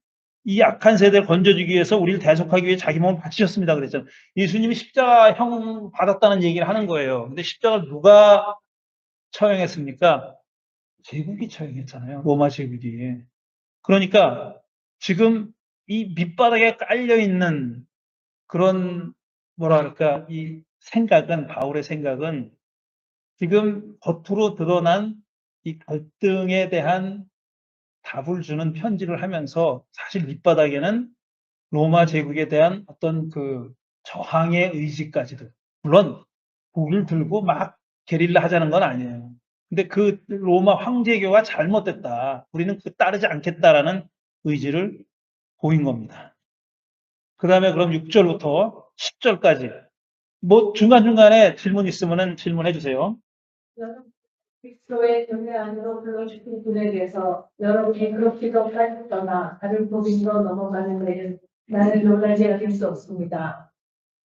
Speaker 1: 이 악한 세대를 건져주기 위해서 우리를 대속하기 위해 자기 몸을 바치셨습니다 그랬잖아요. 예수님이 십자가형 받았다는 얘기를 하는 거예요. 근데 십자가를 누가 처형했습니까? 제국이 처형했잖아요. 로마 제국이. 그러니까 지금 이 밑바닥에 깔려있는 그런 뭐랄까 바울의 생각은 지금 겉으로 드러난 이 갈등에 대한 답을 주는 편지를 하면서 사실 밑바닥에는 로마 제국에 대한 어떤 그 저항의 의지까지도, 물론 북을 들고 막 게릴라 하자는 건 아니에요. 근데 그 로마 황제교가 잘못됐다. 우리는 그 따르지 않겠다라는 의지를 보인 겁니다. 그 다음에 그럼 6절부터 10절까지 뭐 중간중간에 질문 있으면 질문해 주세요.
Speaker 3: 그리스도의 교회 안으로 불러주신 분에 대해서 여러분이 그렇게도 빠졌거나 다른 복음으로 넘어가는 데는 나는 놀라지 않을 수 없습니다.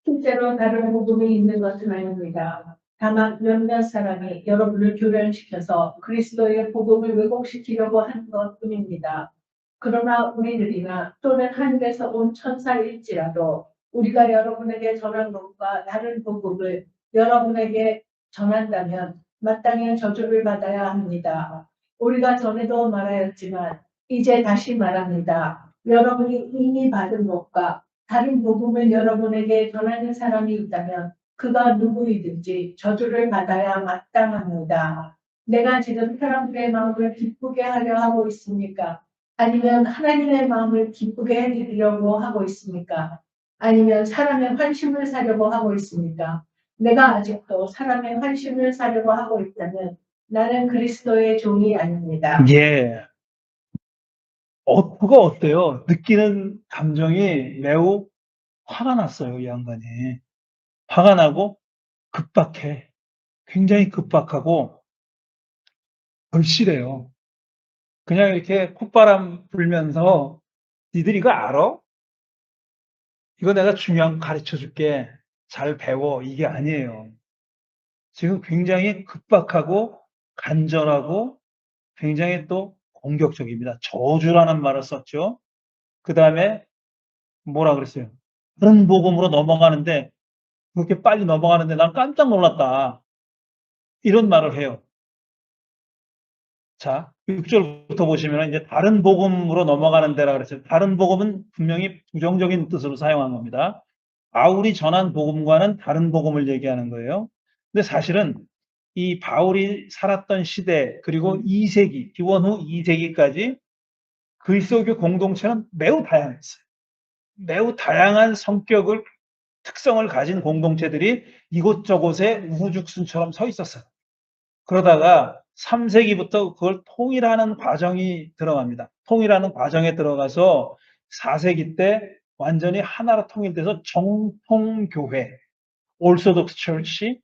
Speaker 3: 실제로 다른 복음이 있는 것은 아닙니다. 다만 몇몇 사람이 여러분을 교련시켜서 그리스도의 복음을 왜곡시키려고 하는 것뿐입니다. 그러나 우리들이나 또는 하늘에서 온 천사일지라도 우리가 여러분에게 전한 것과 다른 복음을 여러분에게 전한다면 마땅히 저주를 받아야 합니다. 우리가 전에도 말하였지만 이제 다시 말합니다. 여러분이 이미 받은 것과 다른 복음을 여러분에게 전하는 사람이 있다면 그가 누구이든지 저주를 받아야 마땅합니다. 내가 지금 사람들의 마음을 기쁘게 하려 하고 있습니까? 아니면 하나님의 마음을 기쁘게 해드리려고 하고 있습니까? 아니면 사람의 환심을 사려고 하고 있습니까? 내가 아직도 사람의 환심을 사려고 하고 있다면 나는 그리스도의 종이 아닙니다.
Speaker 1: 예. 그거 어때요? 느끼는 감정이 매우 화가 났어요, 이 양반이. 화가 나고 급박해. 굉장히 급박하고 절실해요. 그냥 이렇게 콧바람 불면서 니들 이거 알아? 이거 내가 중요한 거 가르쳐 줄게. 잘 배워. 이게 아니에요. 지금 굉장히 급박하고 간절하고 굉장히 또 공격적입니다. 저주라는 말을 썼죠. 그 다음에 뭐라 그랬어요? 다른 복음으로 넘어가는데 그렇게 빨리 넘어가는데 난 깜짝 놀랐다. 이런 말을 해요. 자, 6절부터 보시면 이제 다른 복음으로 넘어가는 데라 그랬어요. 다른 복음은 분명히 부정적인 뜻으로 사용한 겁니다. 바울이 전한 복음과는 다른 복음을 얘기하는 거예요. 근데 사실은 이 바울이 살았던 시대 그리고 2세기, 기원 후 2세기까지 그리스도교 공동체는 매우 다양했어요. 매우 다양한 성격을 특성을 가진 공동체들이 이곳저곳에 우후죽순처럼 서 있었어요. 그러다가 3세기부터 그걸 통일하는 과정이 들어갑니다. 통일하는 과정에 들어가서 4세기 때 완전히 하나로 통일돼서 정통교회, 올소독스 철치,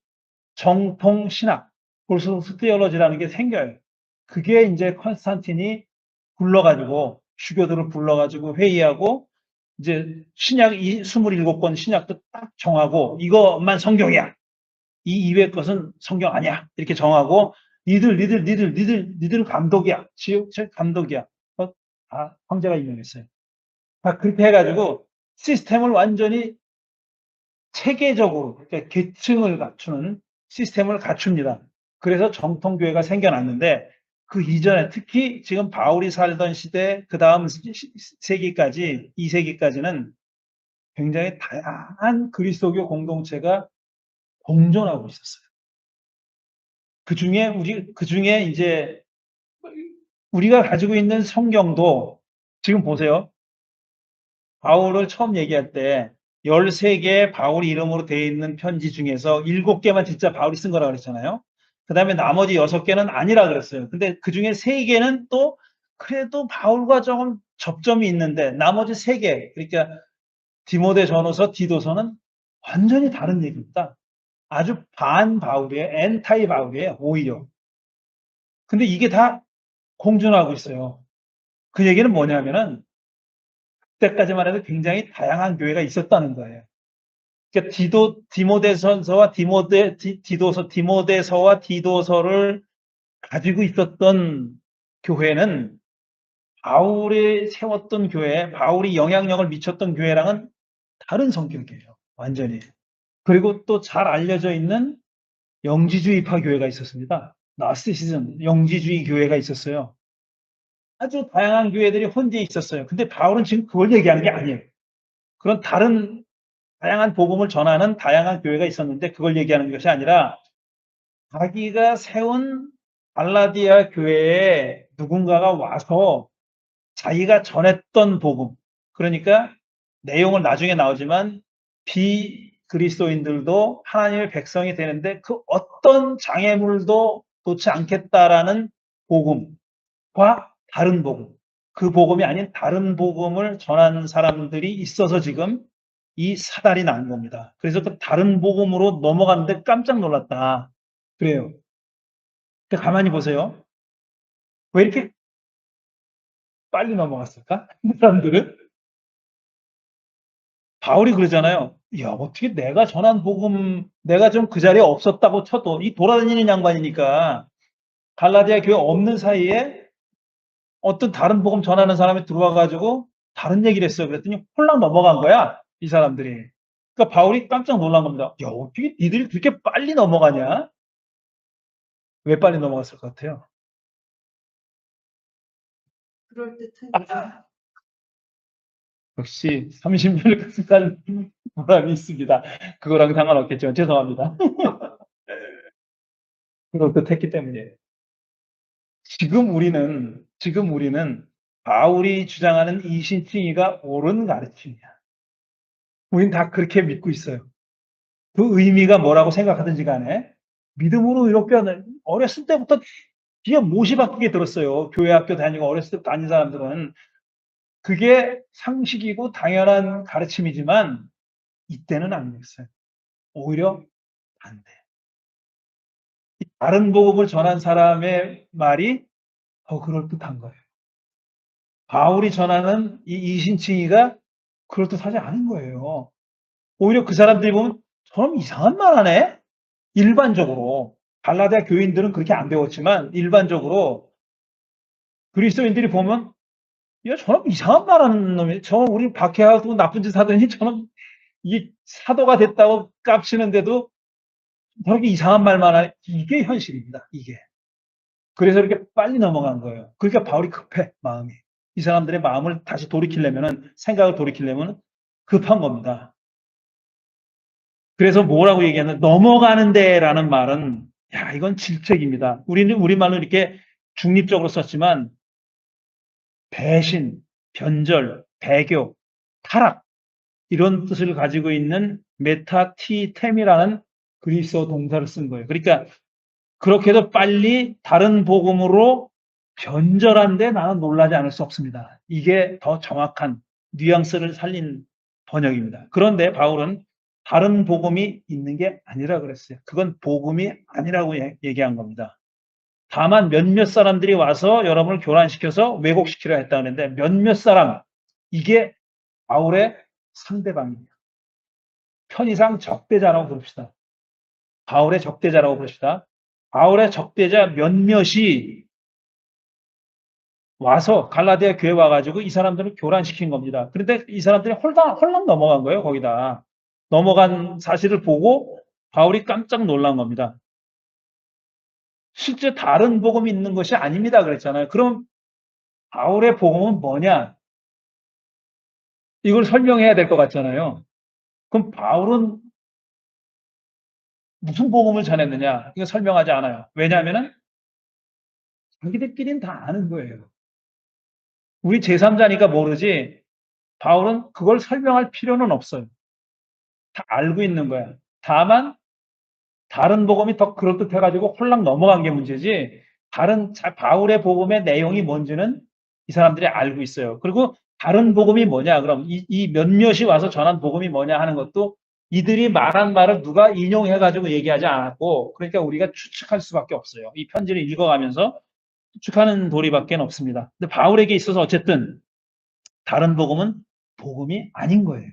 Speaker 1: 정통신학, 올소독스 티올로지라는 게 생겨요. 그게 이제 컨스탄틴이 불러가지고 주교들을 불러가지고 회의하고 이제 신약 27권 신약도 딱 정하고 이것만 성경이야. 이 이외의 것은 성경 아니야. 이렇게 정하고 니들 감독이야. 지역 감독이야. 다 황제가 임명했어요. 다 그렇게 해가지고 시스템을 완전히 체계적으로 그러니까 계층을 갖추는 시스템을 갖춥니다. 그래서 정통교회가 생겨났는데 그 이전에 특히 지금 바울이 살던 시대 그 다음 세기까지 2세기까지는 굉장히 다양한 그리스도교 공동체가 공존하고 있었어요. 그 중에 이제 우리가 가지고 있는 성경도 지금 보세요. 바울을 처음 얘기할 때 13개의 바울 이름으로 되어 있는 편지 중에서 7개만 진짜 바울이 쓴 거라고 그랬잖아요. 그 다음에 나머지 6개는 아니라 그랬어요. 근데 그 중에 3개는 또 그래도 바울과 조금 접점이 있는데 나머지 3개, 그러니까 디모데 전후서, 디도서는 완전히 다른 얘기입니다. 아주 반 바울이에요. 엔타이 바울이에요. 오히려. 근데 이게 다 공존하고 있어요. 그 얘기는 뭐냐면은 그때까지만 해도 굉장히 다양한 교회가 있었다는 거예요. 그러니까 디모데전서와 디모데서와 디도서를 가지고 있었던 교회는 바울이 세웠던 교회, 바울이 영향력을 미쳤던 교회랑은 다른 성격이에요. 완전히. 그리고 또 잘 알려져 있는 영지주의파 교회가 있었습니다. 나스티시즘, 영지주의 교회가 있었어요. 아주 다양한 교회들이 혼재 있었어요. 근데 바울은 지금 그걸 얘기하는 게 아니에요. 그런 다른 다양한 복음을 전하는 다양한 교회가 있었는데 그걸 얘기하는 것이 아니라 자기가 세운 갈라디아 교회에 누군가가 와서 자기가 전했던 복음, 그러니까 내용은 나중에 나오지만 비그리스도인들도 하나님의 백성이 되는데 그 어떤 장애물도 놓지 않겠다라는 복음과 다른 복음. 그 복음이 아닌 다른 복음을 전하는 사람들이 있어서 지금 이 사달이 난 겁니다. 그래서 그 다른 복음으로 넘어갔는데 깜짝 놀랐다. 그래요. 근데 가만히 보세요. 왜 이렇게 빨리 넘어갔을까? 이 사람들은? 바울이 그러잖아요. 야, 어떻게 내가 전한 복음, 내가 좀 그 자리에 없었다고 쳐도, 이 돌아다니는 양반이니까, 갈라디아 교회 없는 사이에 어떤 다른 복음 전하는 사람이 들어와가지고, 다른 얘기를 했어요. 그랬더니 홀랑 넘어간 거야, 이 사람들이. 그러니까 바울이 깜짝 놀란 겁니다. 야, 어떻게 니들이 그렇게 빨리 넘어가냐? 왜 빨리 넘어갔을 것 같아요?
Speaker 2: 그럴듯한 거죠.
Speaker 1: 역시 30년을 같은 보람이 있습니다. 그거랑 상관없겠지만 죄송합니다. 그럴듯했기 때문이에요. 지금 우리는 바울이 주장하는 이신칭의가 옳은 가르침이야. 우린 다 그렇게 믿고 있어요. 그 의미가 뭐라고 생각하든지 간에 믿음으로 이렇게 어렸을 때부터 뒤에 못이 바뀌게 들었어요. 교회 학교 다니고 어렸을 때 다닌 사람들은 그게 상식이고 당연한 가르침이지만 이때는 아니었어요. 오히려 반대. 다른 복음을 전한 사람의 말이 더 그럴듯한 거예요. 바울이 전하는 이 이신칭의가 그럴듯하지 않은 거예요. 오히려 그 사람들이 보면 저놈 이상한 말 하네? 일반적으로. 갈라디아 교인들은 그렇게 안 배웠지만 일반적으로 그리스도인들이 보면 야, 저놈 이상한 말 하는 놈이 저놈 우리 박해하고 나쁜 짓 하더니 저놈 이 사도가 됐다고 깝치는데도 저렇게 이상한 말만 하네. 이게 현실입니다. 이게. 그래서 이렇게 빨리 넘어간 거예요. 그러니까 바울이 급해, 마음이. 이 사람들의 마음을 다시 생각을 돌이키려면 급한 겁니다. 그래서 뭐라고 얘기하는, 넘어가는데 라는 말은, 야, 이건 질책입니다. 우리는 우리말로 이렇게 중립적으로 썼지만, 배신, 변절, 배교, 타락, 이런 뜻을 가지고 있는 메타티템이라는 그리스어 동사를 쓴 거예요. 그러니까, 그렇게도 빨리 다른 복음으로 변절한데 나는 놀라지 않을 수 없습니다. 이게 더 정확한 뉘앙스를 살린 번역입니다. 그런데 바울은 다른 복음이 있는 게 아니라 그랬어요. 그건 복음이 아니라고 얘기한 겁니다. 다만 몇몇 사람들이 와서 여러분을 교란시켜서 왜곡시키려 했다는데 몇몇 사람, 이게 바울의 상대방이에요. 편의상 적대자라고 부릅시다. 바울의 적대자라고 부릅시다. 바울의 적대자 몇몇이 와서 갈라디아 교회 와가지고 이 사람들을 교란시킨 겁니다. 그런데 이 사람들이 홀랑 넘어간 거예요. 거기다 넘어간 사실을 보고 바울이 깜짝 놀란 겁니다. 실제 다른 복음이 있는 것이 아닙니다. 그랬잖아요. 그럼 바울의 복음은 뭐냐? 이걸 설명해야 될 것 같잖아요. 그럼 바울은 무슨 복음을 전했느냐? 이거 설명하지 않아요. 왜냐하면 자기들끼리는 다 아는 거예요. 우리 제3자니까 모르지 바울은 그걸 설명할 필요는 없어요. 다 알고 있는 거야. 다만 다른 복음이 더 그럴듯해가지고 홀랑 넘어간 게 문제지 바울의 복음의 내용이 뭔지는 이 사람들이 알고 있어요. 그리고 다른 복음이 뭐냐? 그럼 이 몇몇이 와서 전한 복음이 뭐냐 하는 것도 이들이 말한 말을 누가 인용해가지고 얘기하지 않았고 그러니까 우리가 추측할 수밖에 없어요. 이 편지를 읽어가면서 추측하는 도리밖에 없습니다. 근데 바울에게 있어서 어쨌든 다른 복음은 복음이 아닌 거예요.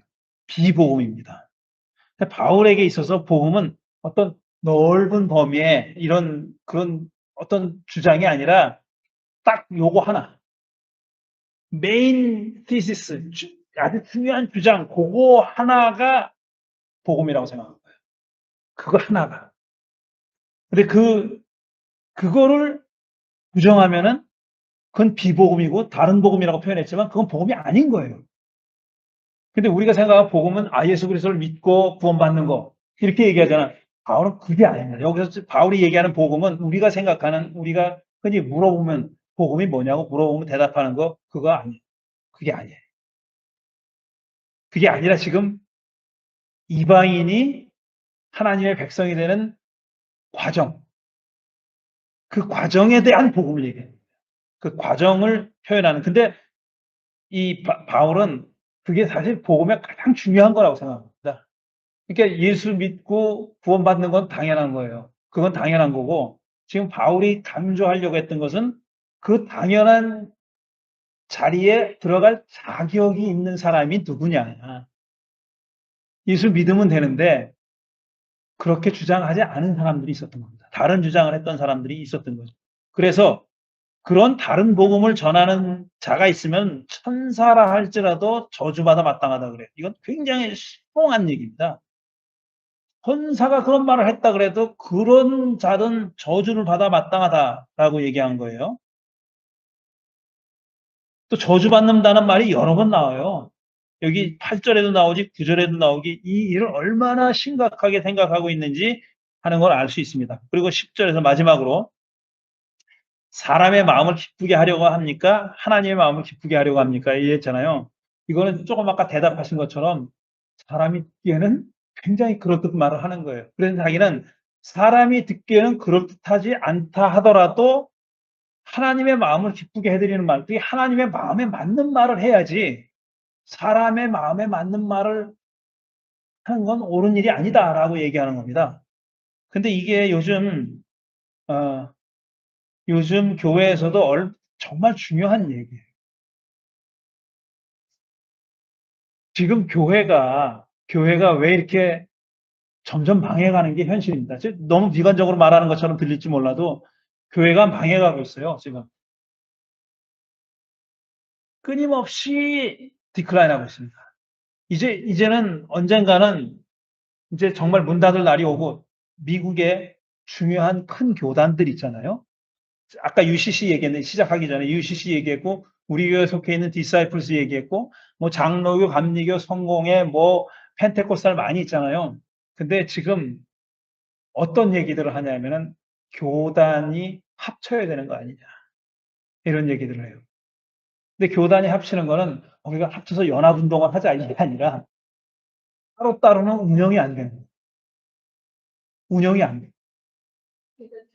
Speaker 1: 비복음입니다. 바울에게 있어서 복음은 어떤 넓은 범위에 그런 어떤 주장이 아니라 딱 요거 하나. 메인 티시스, 아주 중요한 주장, 그거 하나가 복음이라고 생각한 거예요. 그거 하나가. 근데 그거를 부정하면은 그건 비복음이고 다른 복음이라고 표현했지만 그건 복음이 아닌 거예요. 근데 우리가 생각하는 복음은 예수 그리스도를 믿고 구원받는 거 이렇게 얘기하잖아. 바울은 그게 아닙니다. 여기서 바울이 얘기하는 복음은 우리가 흔히 물어보면 복음이 뭐냐고 물어보면 대답하는 거 그거 아니에요. 그게 아니에요. 그게 아니라 지금 이방인이 하나님의 백성이 되는 과정, 그 과정에 대한 복음을 얘기해요. 그 과정을 표현하는. 근데 이 바울은 그게 사실 복음의 가장 중요한 거라고 생각합니다. 그러니까 예수 믿고 구원받는 건 당연한 거예요. 그건 당연한 거고 지금 바울이 강조하려고 했던 것은 그 당연한 자리에 들어갈 자격이 있는 사람이 누구냐. 예수 믿으면 되는데 그렇게 주장하지 않은 사람들이 있었던 겁니다. 다른 주장을 했던 사람들이 있었던 거죠. 그래서 그런 다른 복음을 전하는 자가 있으면 천사라 할지라도 저주받아 마땅하다 그래요. 이건 굉장히 심오한 얘기입니다. 천사가 그런 말을 했다 그래도 그런 자는 저주를 받아 마땅하다라고 얘기한 거예요. 또 저주받는다는 말이 여러 번 나와요. 여기 8절에도 나오지 9절에도 나오기 이 일을 얼마나 심각하게 생각하고 있는지 하는 걸 알 수 있습니다. 그리고 10절에서 마지막으로 사람의 마음을 기쁘게 하려고 합니까? 하나님의 마음을 기쁘게 하려고 합니까? 이랬잖아요. 이거는 조금 아까 대답하신 것처럼 사람이 듣기에는 굉장히 그럴듯한 말을 하는 거예요. 그래서 자기는 사람이 듣기에는 그럴듯하지 않다 하더라도 하나님의 마음을 기쁘게 해드리는 말, 그게 하나님의 마음에 맞는 말을 해야지 사람의 마음에 맞는 말을 하는 건 옳은 일이 아니다라고 얘기하는 겁니다. 근데 이게 어, 요즘 교회에서도 정말 중요한 얘기예요. 지금 교회가 왜 이렇게 점점 망해가는 게 현실입니다. 너무 비관적으로 말하는 것처럼 들릴지 몰라도 교회가 망해가고 있어요, 지금. 끊임없이 디클라인하고 있습니다. 이제는 언젠가는 이제 정말 문 닫을 날이 오고 미국의 중요한 큰 교단들 있잖아요. 아까 UCC 얘기했는데 시작하기 전에 UCC 얘기했고 우리 교회 속해 있는 디사이플스 얘기했고 뭐 장로교, 감리교, 성공회, 뭐 펜테코스탈 많이 있잖아요. 근데 지금 어떤 얘기들을 하냐면은 교단이 합쳐야 되는 거 아니냐 이런 얘기들을 해요. 근데 교단이 합치는 거는 우리가 합쳐서 연합운동을 하자 이게 아니라 따로따로는 운영이 안 되는 거예요. 운영이 안 돼요.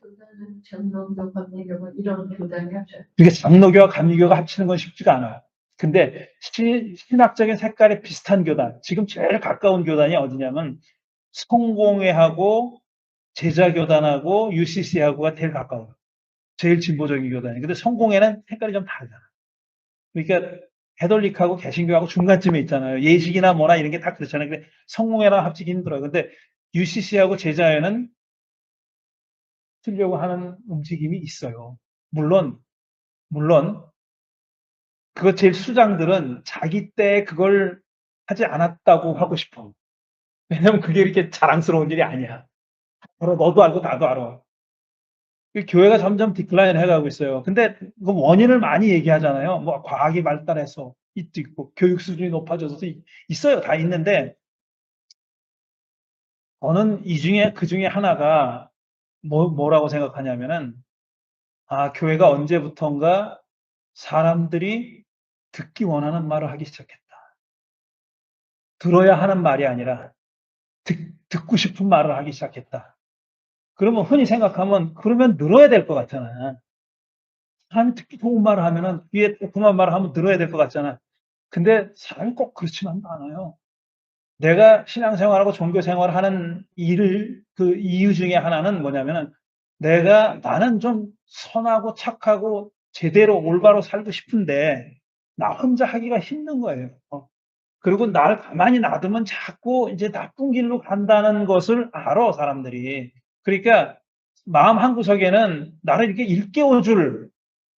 Speaker 3: 교단은 전도도 감리교가 이런 교단이 합쳐요.
Speaker 1: 그게 장로교와 감리교가 합치는 건 쉽지가 않아요. 근데 신학적인 색깔이 비슷한 교단, 지금 제일 가까운 교단이 어디냐면 성공회하고 제자교단하고 UCC하고가 제일 가까워요. 제일 진보적인 교단이. 근데 성공회는 색깔이 좀 다르잖아. 그러니까 가톨릭하고 개신교하고 중간쯤에 있잖아요. 예식이나 뭐나 이런 게 다 그렇잖아요. 근데 성공회랑 합치기 힘들어요. 근데 UCC하고 제자회는 쓰려고 하는 움직임이 있어요. 물론 그거 제일 수장들은 자기 때 그걸 하지 않았다고 하고 싶어. 왜냐면 그게 이렇게 자랑스러운 일이 아니야. 바로 너도 알고 나도 알아. 교회가 점점 디클라인 해가고 있어요. 근데 그 원인을 많이 얘기하잖아요. 뭐 과학이 발달해서 이도 있고 교육 수준이 높아져서 있어요. 다 있는데 저는 그 중에 하나가 뭐라고 생각하냐면은 교회가 언제부턴가 사람들이 듣기 원하는 말을 하기 시작했다. 들어야 하는 말이 아니라 듣고 싶은 말을 하기 시작했다. 그러면 흔히 생각하면 그러면 늘어야 될 것 같잖아. 사람이 듣기 좋은 말을 하면은 귀에 조그만 말을 하면 늘어야 될 것 같잖아. 근데 사람이 꼭 그렇지만도 않아요. 내가 신앙생활하고 종교생활을 하는 그 이유 중에 하나는 뭐냐면은 나는 좀 선하고 착하고 제대로 올바로 살고 싶은데 나 혼자 하기가 힘든 거예요. 그리고 나를 가만히 놔두면 자꾸 이제 나쁜 길로 간다는 것을 알아, 사람들이. 그러니까 마음 한구석에는 나를 이렇게 일깨워줄,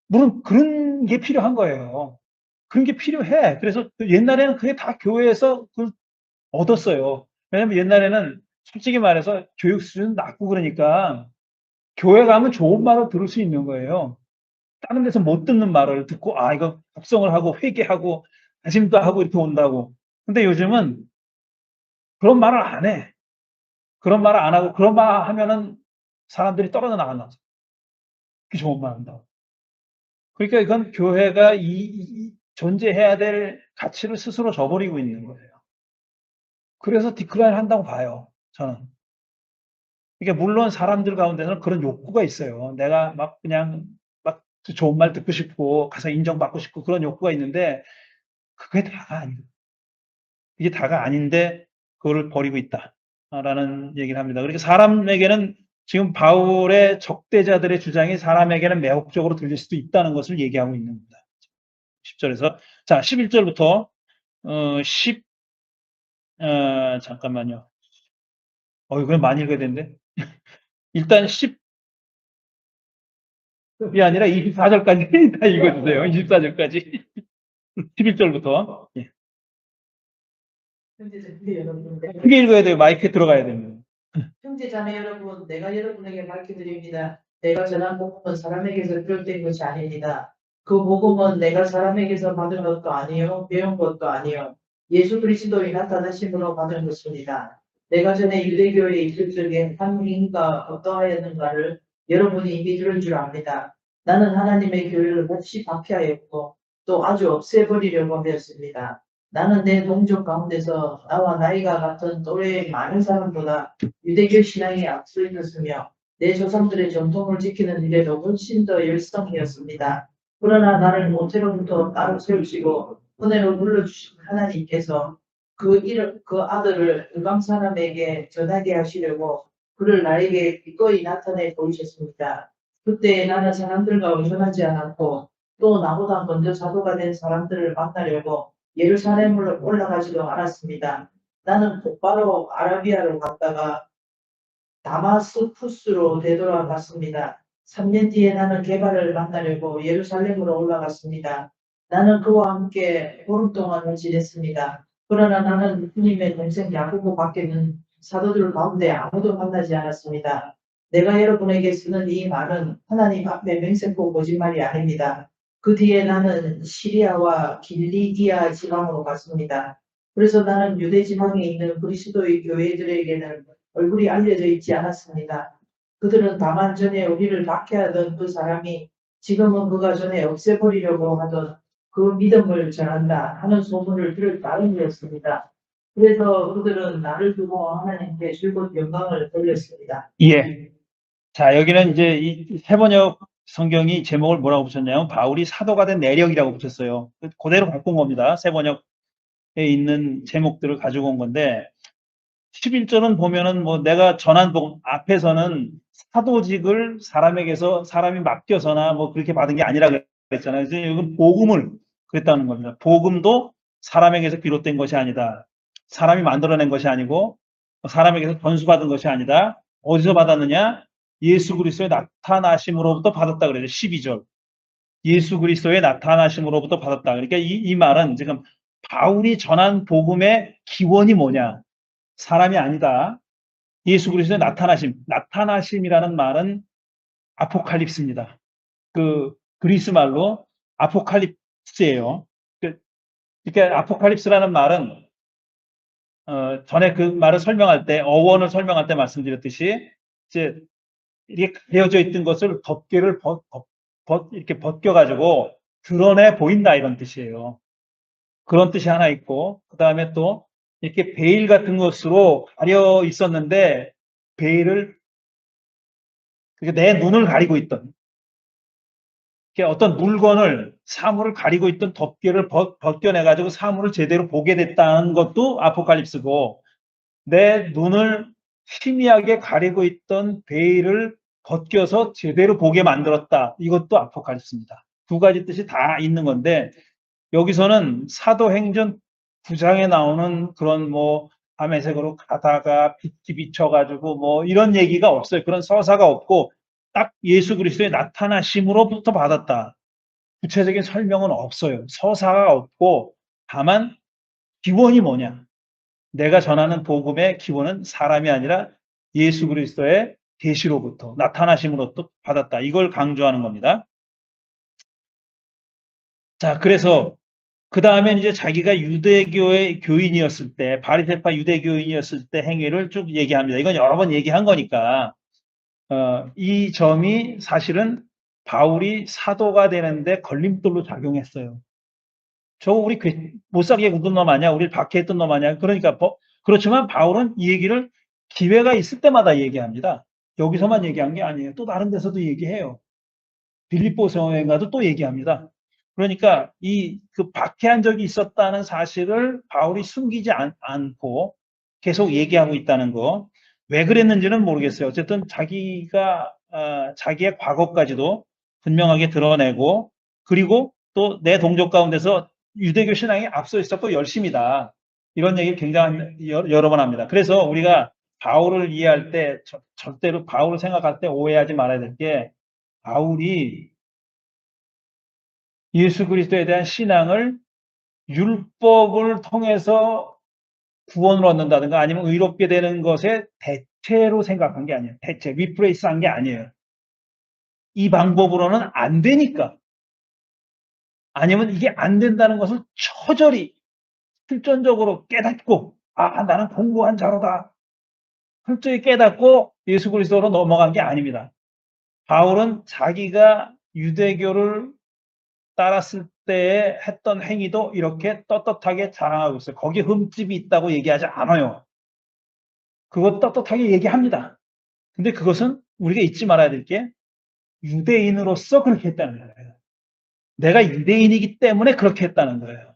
Speaker 1: 물론 그런 게 필요한 거예요. 그런 게 필요해. 그래서 옛날에는 그게 다 교회에서 그걸 얻었어요. 왜냐면 옛날에는 솔직히 말해서 교육 수준 낮고 그러니까 교회 가면 좋은 말을 들을 수 있는 거예요. 다른 데서 못 듣는 말을 듣고, 이거 복성을 하고 회개하고 다짐도 하고 이렇게 온다고. 근데 요즘은 그런 말을 안 해. 그런 말을 안 하고 그런 말 하면은 사람들이 떨어져 나간다. 그 좋은 말 한다고. 그러니까 이건 교회가 존재해야 될 가치를 스스로 저버리고 있는 거예요. 그래서 디클라인 한다고 봐요, 저는. 그러니까 물론 사람들 가운데서는 그런 욕구가 있어요. 내가 막 그냥 막 좋은 말 듣고 싶고 가서 인정받고 싶고 그런 욕구가 있는데 그게 다가 아니다. 이게 다가 아닌데 그거를 버리고 있다라는 얘기를 합니다. 그러니까 사람에게는 지금 바울의 적대자들의 주장이 사람에게는 매혹적으로 들릴 수도 있다는 것을 얘기하고 있는 겁니다. 10절에서 자 11절부터 10 잠깐만요. 이거 많이 읽어야 되는데 일단 10이 아니라 24절까지 다 읽어주세요. 24절까지 11절부터
Speaker 4: 형제자매 여러분,
Speaker 1: 크게 읽어야 돼요. 마이크에 들어가야 됩니다.
Speaker 4: 형제자매 여러분, 내가 여러분에게 밝혀드립니다. 내가 전한 복음은 사람에게서 비롯된 것이 아닙니다. 그 복음은 내가 사람에게서 받은 것도 아니요, 배운 것도 아니요, 예수 그리스도의 나타나심으로 받은 것입니다. 내가 전에 유대교에 있을 적에 한 인가 어떠하였는가를 여러분이 이미 들은 줄 압니다. 나는 하나님의 교회를 몹시 박해하였고 또 아주 없애버리려고 하였습니다. 나는 내 동족 가운데서 나와 나이가 같은 또래의 많은 사람보다 유대교 신앙에 앞서 있었으며 내 조상들의 전통을 지키는 일에도 훨씬 더 열성이었습니다. 그러나 나를 모태로부터 따로 세우시고 은혜로 불러주신 하나님께서 그 아들을 일방 사람에게 전하게 하시려고 그를 나에게 기꺼이 나타내 보이셨습니다. 그때 나는 사람들과 의존하지 않았고 또 나보다 먼저 사도가 된 사람들을 만나려고 예루살렘으로 올라가지도 않았습니다. 나는 곧바로 아라비아로 갔다가 다마스쿠스로 되돌아갔습니다. 3년 뒤에 나는 게바를 만나려고 예루살렘으로 올라갔습니다. 나는 그와 함께 보름 동안을 지냈습니다. 그러나 나는 주님의 동생 야고보 밖에는 사도들 가운데 아무도 만나지 않았습니다. 내가 여러분에게 쓰는 이 말은 하나님 앞에 맹세코 거짓말이 아닙니다. 그 뒤에 나는 시리아와 길리기아 지방으로 갔습니다. 그래서 나는 유대 지방에 있는 그리스도의 교회들에게는 얼굴이 알려져 있지 않았습니다. 그들은 다만 전에 우리를 박해하던 그 사람이 지금은 그가 전에 없애버리려고 하던 그 믿음을 전한다 하는 소문을 들을 따름이었습니다. 그래서 그들은 나를 두고 하나님께 줄곧 영광을 돌렸습니다.
Speaker 1: 예. 자, 여기는 이제 이 세번역 성경이 제목을 뭐라고 붙였냐면 바울이 사도가 된 내력이라고 붙였어요. 그대로 갖고 온 겁니다. 세번역에 있는 제목들을 가지고 온 건데 11절은 보면은 뭐 내가 전한 복음 앞에서는 사도직을 사람에게서 사람이 맡겨서나 뭐 그렇게 받은 게 아니라 그랬잖아요. 그래서 여기 복음을 그랬다는 겁니다. 복음도 사람에게서 비롯된 것이 아니다. 사람이 만들어낸 것이 아니고 사람에게서 전수받은 것이 아니다. 어디서 받았느냐? 예수 그리스도의 나타나심으로부터 받았다 그래요. 12절. 예수 그리스도의 나타나심으로부터 받았다. 그러니까 이 말은 지금 바울이 전한 복음의 기원이 뭐냐? 사람이 아니다. 예수 그리스도의 나타나심이라는 말은 아포칼립스입니다. 그 그리스 말로 아포칼립스예요. 그러니까 아포칼립스라는 말은 전에 그 말을 설명할 때 어원을 설명할 때 말씀드렸듯이 이제 이렇게 되어져 있던 것을 덮개를 이렇게 벗겨가지고 드러내 보인다 이런 뜻이에요. 그런 뜻이 하나 있고 그 다음에 또 이렇게 베일 같은 것으로 가려 있었는데 베일을 내 눈을 가리고 있던 어떤 물건을 사물을 가리고 있던 덮개를 벗겨내가지고 사물을 제대로 보게 됐다는 것도 아포칼립스고 내 눈을 희미하게 가리고 있던 베일을 벗겨서 제대로 보게 만들었다. 이것도 아포칼립스입니다. 두 가지 뜻이 다 있는 건데 여기서는 사도행전 9장에 나오는 그런 뭐 밤의색으로 가다가 빛이 비쳐가지고 뭐 이런 얘기가 없어요. 그런 서사가 없고 딱 예수 그리스도의 나타나심으로부터 받았다. 구체적인 설명은 없어요. 서사가 없고 다만 기원이 뭐냐? 내가 전하는 복음의 기원은 사람이 아니라 예수 그리스도의 계시로부터 나타나심으로부터 받았다. 이걸 강조하는 겁니다. 자, 그래서 그 다음에 이제 자기가 유대교의 교인이었을 때, 바리새파 유대교인이었을 때 행위를 쭉 얘기합니다. 이건 여러 번 얘기한 거니까 이 점이 사실은 바울이 사도가 되는데 걸림돌로 작용했어요. 저거 우리 못 살게 굽던 놈 아니야? 우리 박해했던 놈 아니야? 그러니까 그렇지만 바울은 이 얘기를 기회가 있을 때마다 얘기합니다. 여기서만 얘기한 게 아니에요. 또 다른 데서도 얘기해요. 빌립보서에 가도 또 얘기합니다. 그러니까 그 박해한 적이 있었다는 사실을 바울이 숨기지 않고 계속 얘기하고 있다는 거. 왜 그랬는지는 모르겠어요. 어쨌든 자기의 과거까지도 분명하게 드러내고, 그리고 또 내 동족 가운데서 유대교 신앙이 앞서 있었고 열심이다. 이런 얘기를 굉장히 여러 번 합니다. 그래서 우리가 바울을 이해할 때 절대로 바울을 생각할 때 오해하지 말아야 될 게, 바울이 예수 그리스도에 대한 신앙을 율법을 통해서 구원을 얻는다든가 아니면 의롭게 되는 것의 대체로 생각한 게 아니에요. 대체, 리플레이스한 게 아니에요. 이 방법으로는 안 되니까. 아니면 이게 안 된다는 것을 처절히 실전적으로 깨닫고, 나는 공부한 자로다. 철저히 깨닫고 예수 그리스도로 넘어간 게 아닙니다. 바울은 자기가 유대교를 따랐을 때 했던 행위도 이렇게 떳떳하게 자랑하고 있어요. 거기에 흠집이 있다고 얘기하지 않아요. 그거 떳떳하게 얘기합니다. 근데 그것은 우리가 잊지 말아야 될 게 유대인으로서 그렇게 했다는 거예요. 내가 유대인이기 때문에 그렇게 했다는 거예요.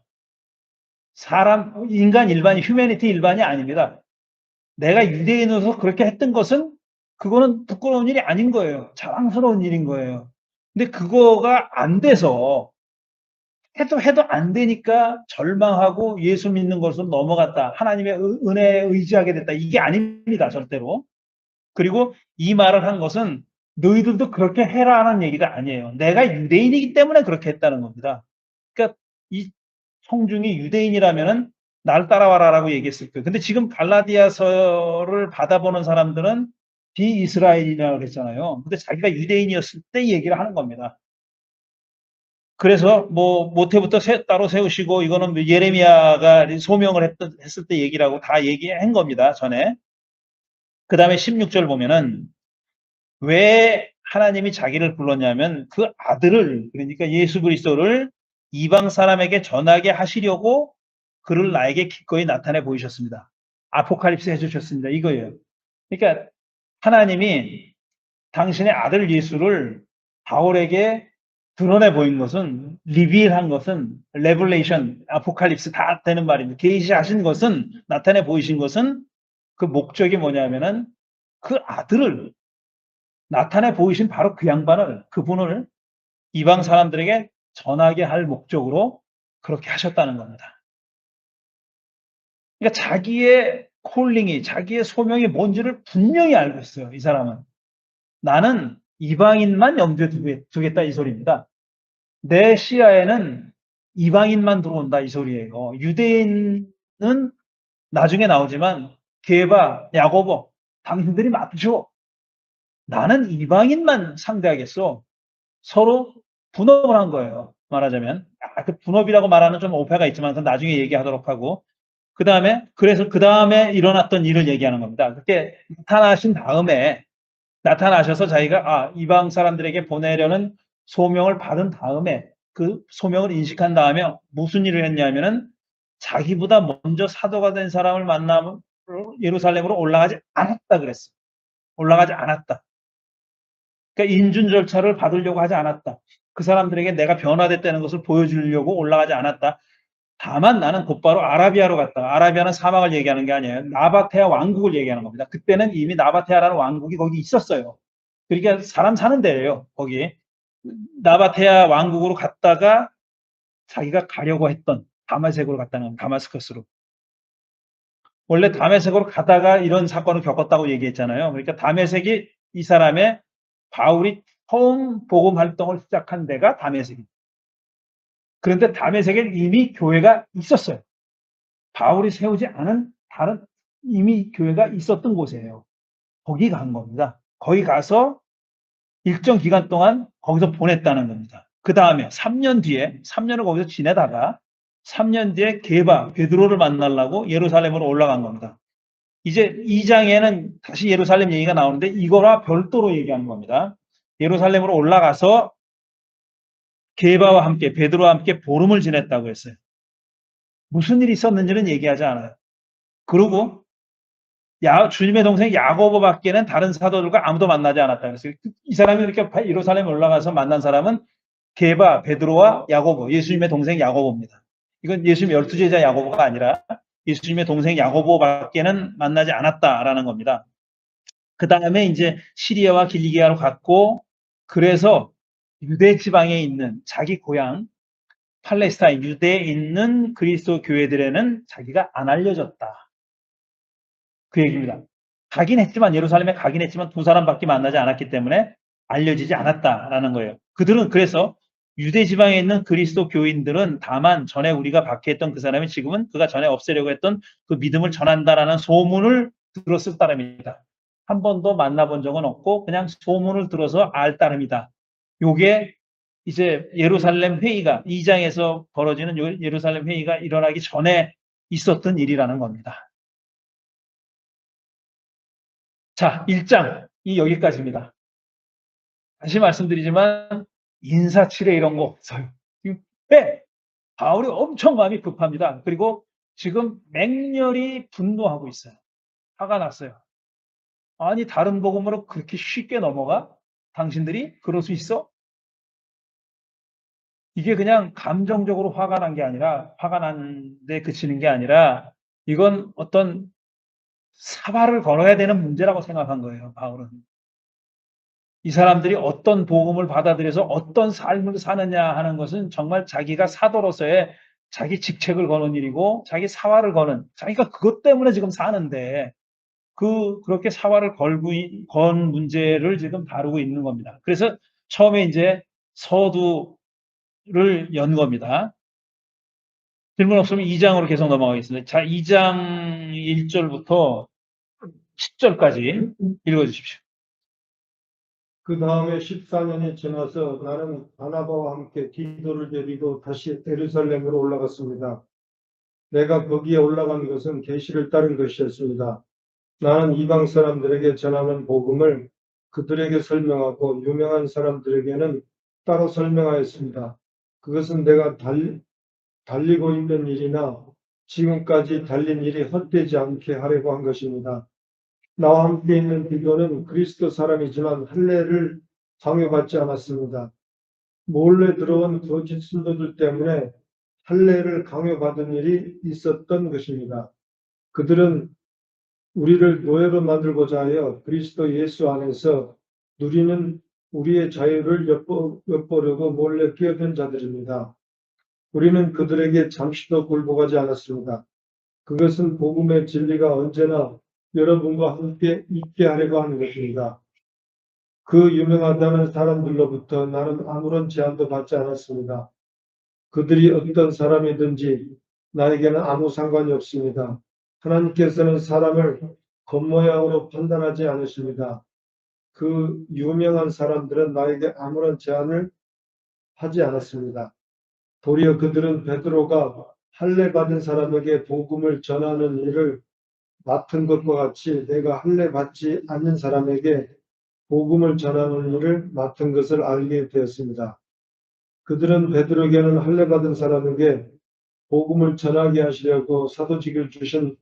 Speaker 1: 인간 일반이, 휴머니티 일반이 아닙니다. 내가 유대인으로서 그렇게 했던 것은 그거는 부끄러운 일이 아닌 거예요. 자랑스러운 일인 거예요. 근데 그거가 안 돼서 해도 안 되니까 절망하고 예수 믿는 것으로 넘어갔다. 하나님의 은혜에 의지하게 됐다. 이게 아닙니다. 절대로. 그리고 이 말을 한 것은 너희들도 그렇게 해라라는 얘기가 아니에요. 내가 유대인이기 때문에 그렇게 했다는 겁니다. 그러니까 이 성중이 유대인이라면은 날 따라와라라고 얘기했을 거예요. 근데 지금 갈라디아서를 받아보는 사람들은 비이스라엘이라고 그랬잖아요. 근데 자기가 유대인이었을 때 얘기를 하는 겁니다. 그래서 모태부터 따로 세우시고 이거는 예레미야가 소명을 했을 때 얘기라고 다 얘기한 겁니다. 전에. 그 다음에 16절 보면은 왜 하나님이 자기를 불렀냐면 그 아들을, 그러니까 예수 그리스도를 이방 사람에게 전하게 하시려고 그를 나에게 기꺼이 나타내 보이셨습니다. 아포칼립스 해주셨습니다. 이거예요. 그러니까 하나님이 당신의 아들 예수를 바울에게 드러내 보인 것은, 리빌한 것은, 레블레이션, 아포칼립스 다 되는 말입니다. 계시하신 것은, 나타내 보이신 것은 그 목적이 뭐냐면은 그 아들을 나타내 보이신 바로 그 양반을, 그분을 이방 사람들에게 전하게 할 목적으로 그렇게 하셨다는 겁니다. 그러니까 자기의 콜링이, 자기의 소명이 뭔지를 분명히 알고 있어요. 이 사람은. 나는 이방인만 염두에 두겠다 이 소리입니다. 내 시야에는 이방인만 들어온다 이 소리예요. 유대인은 나중에 나오지만 게바, 야고보, 당신들이 맞죠. 나는 이방인만 상대하겠어. 서로 분업을 한 거예요. 말하자면. 그 분업이라고 말하는 좀 오해가 있지만 그건 나중에 얘기하도록 하고, 그래서 그 다음에 일어났던 일을 얘기하는 겁니다. 그렇게 나타나셔서 자기가 이방 사람들에게 보내려는 소명을 받은 다음에 그 소명을 인식한 다음에 무슨 일을 했냐면은 자기보다 먼저 사도가 된 사람을 만나면 예루살렘으로 올라가지 않았다 그랬어요. 올라가지 않았다. 그러니까 인준 절차를 받으려고 하지 않았다. 그 사람들에게 내가 변화됐다는 것을 보여주려고 올라가지 않았다. 다만 나는 곧바로 아라비아로 갔다. 아라비아는 사막을 얘기하는 게 아니에요. 나바테아 왕국을 얘기하는 겁니다. 그때는 이미 나바테아라는 왕국이 거기 있었어요. 그러니까 사람 사는 데예요. 거기. 나바테아 왕국으로 갔다가 자기가 가려고 했던 다메섹으로 갔다는 다마스커스로. 원래 다메섹으로 가다가 이런 사건을 겪었다고 얘기했잖아요. 그러니까 다메섹이 이 사람의 바울이 처음 복음 활동을 시작한 데가 다메섹입니다. 그런데 다메섹에 이미 교회가 있었어요. 바울이 세우지 않은 다른 이미 교회가 있었던 곳이에요. 거기 간 겁니다. 거기 가서 일정 기간 동안 거기서 보냈다는 겁니다. 그 다음에 3년을 거기서 지내다가 3년 뒤에 베드로를 만나려고 예루살렘으로 올라간 겁니다. 이제 2장에는 다시 예루살렘 얘기가 나오는데 이거와 별도로 얘기하는 겁니다. 예루살렘으로 올라가서 게바와 함께, 베드로와 함께 보름을 지냈다고 했어요. 무슨 일이 있었는지는 얘기하지 않아요. 그리고 주님의 동생 야고보밖에는 다른 사도들과 아무도 만나지 않았다 그랬어요. 이 사람이 이렇게 예루살렘에 올라가서 만난 사람은 게바, 베드로와 야고보, 예수님의 동생 야고보입니다. 이건 예수님의 12제자 야고보가 아니라 예수님의 동생 야고보밖에는 만나지 않았다라는 겁니다. 그 다음에 이제 시리아와 길리기아로 갔고, 그래서 유대 지방에 있는 자기 고향 팔레스타인 유대에 있는 그리스도 교회들에는 자기가 안 알려졌다. 그 얘기입니다. 가긴 했지만, 예루살렘에 가긴 했지만 두 사람밖에 만나지 않았기 때문에 알려지지 않았다라는 거예요. 그들은 그래서 유대 지방에 있는 그리스도 교인들은 다만 전에 우리가 박해했던 그 사람이 지금은 그가 전에 없애려고 했던 그 믿음을 전한다라는 소문을 들었을 따름입니다. 한 번도 만나본 적은 없고 그냥 소문을 들어서 알 따름이다. 요게 이제 예루살렘 회의가 2장에서 벌어지는 예루살렘 회의가 일어나기 전에 있었던 일이라는 겁니다. 자, 1장이 여기까지입니다. 다시 말씀드리지만 인사치레 이런 거 없어요. 왜? 바울이 엄청 마음이 급합니다. 그리고 지금 맹렬히 분노하고 있어요. 화가 났어요. 아니 다른 복음으로 그렇게 쉽게 넘어가? 당신들이 그럴 수 있어? 이게 그냥 감정적으로 화가 난 게 아니라 화가 난데 그치는 게 아니라 이건 어떤 사활을 걸어야 되는 문제라고 생각한 거예요. 바울은. 이 사람들이 어떤 복음을 받아들여서 어떤 삶을 사느냐 하는 것은 정말 자기가 사도로서의 자기 직책을 거는 일이고 자기 사활을 거는 자기가 그것 때문에 지금 사는데 그렇게 사활을 건 문제를 지금 다루고 있는 겁니다. 그래서 처음에 이제 서두를 연 겁니다. 질문 없으면 2장으로 계속 넘어가겠습니다. 자, 2장 1절부터 10절까지 읽어주십시오.
Speaker 5: 그 다음에 14년이 지나서 나는 바나바와 함께 디도를 데리고 다시 예루살렘으로 올라갔습니다. 내가 거기에 올라간 것은 계시를 따른 것이었습니다. 나는 이방 사람들에게 전하는 복음을 그들에게 설명하고 유명한 사람들에게는 따로 설명하였습니다. 그것은 내가 달리고 있는 일이나 지금까지 달린 일이 헛되지 않게 하려고 한 것입니다. 나와 함께 있는 디도는 그리스도 사람이지만 할례를 강요받지 않았습니다. 몰래 들어온 거짓 신도들 때문에 할례를 강요받은 일이 있었던 것입니다. 그들은 우리를 노예로 만들고자 하여 그리스도 예수 안에서 누리는 우리의 자유를 엿보려고 몰래 끼어든 자들입니다. 우리는 그들에게 잠시도 굴복하지 않았습니다. 그것은 복음의 진리가 언제나 여러분과 함께 있게 하려고 하는 것입니다. 그 유명하다는 사람들로부터 나는 아무런 제한도 받지 않았습니다. 그들이 어떤 사람이든지 나에게는 아무 상관이 없습니다. 하나님께서는 사람을 겉모양으로 판단하지 않으십니다. 그 유명한 사람들은 나에게 아무런 제한을 하지 않았습니다. 도리어 그들은 베드로가 할례 받은 사람에게 복음을 전하는 일을 맡은 것과 같이 내가 할례 받지 않는 사람에게 복음을 전하는 일을 맡은 것을 알게 되었습니다. 그들은 베드로에게는 할례 받은 사람에게 복음을 전하게 하시려고 사도직을 주신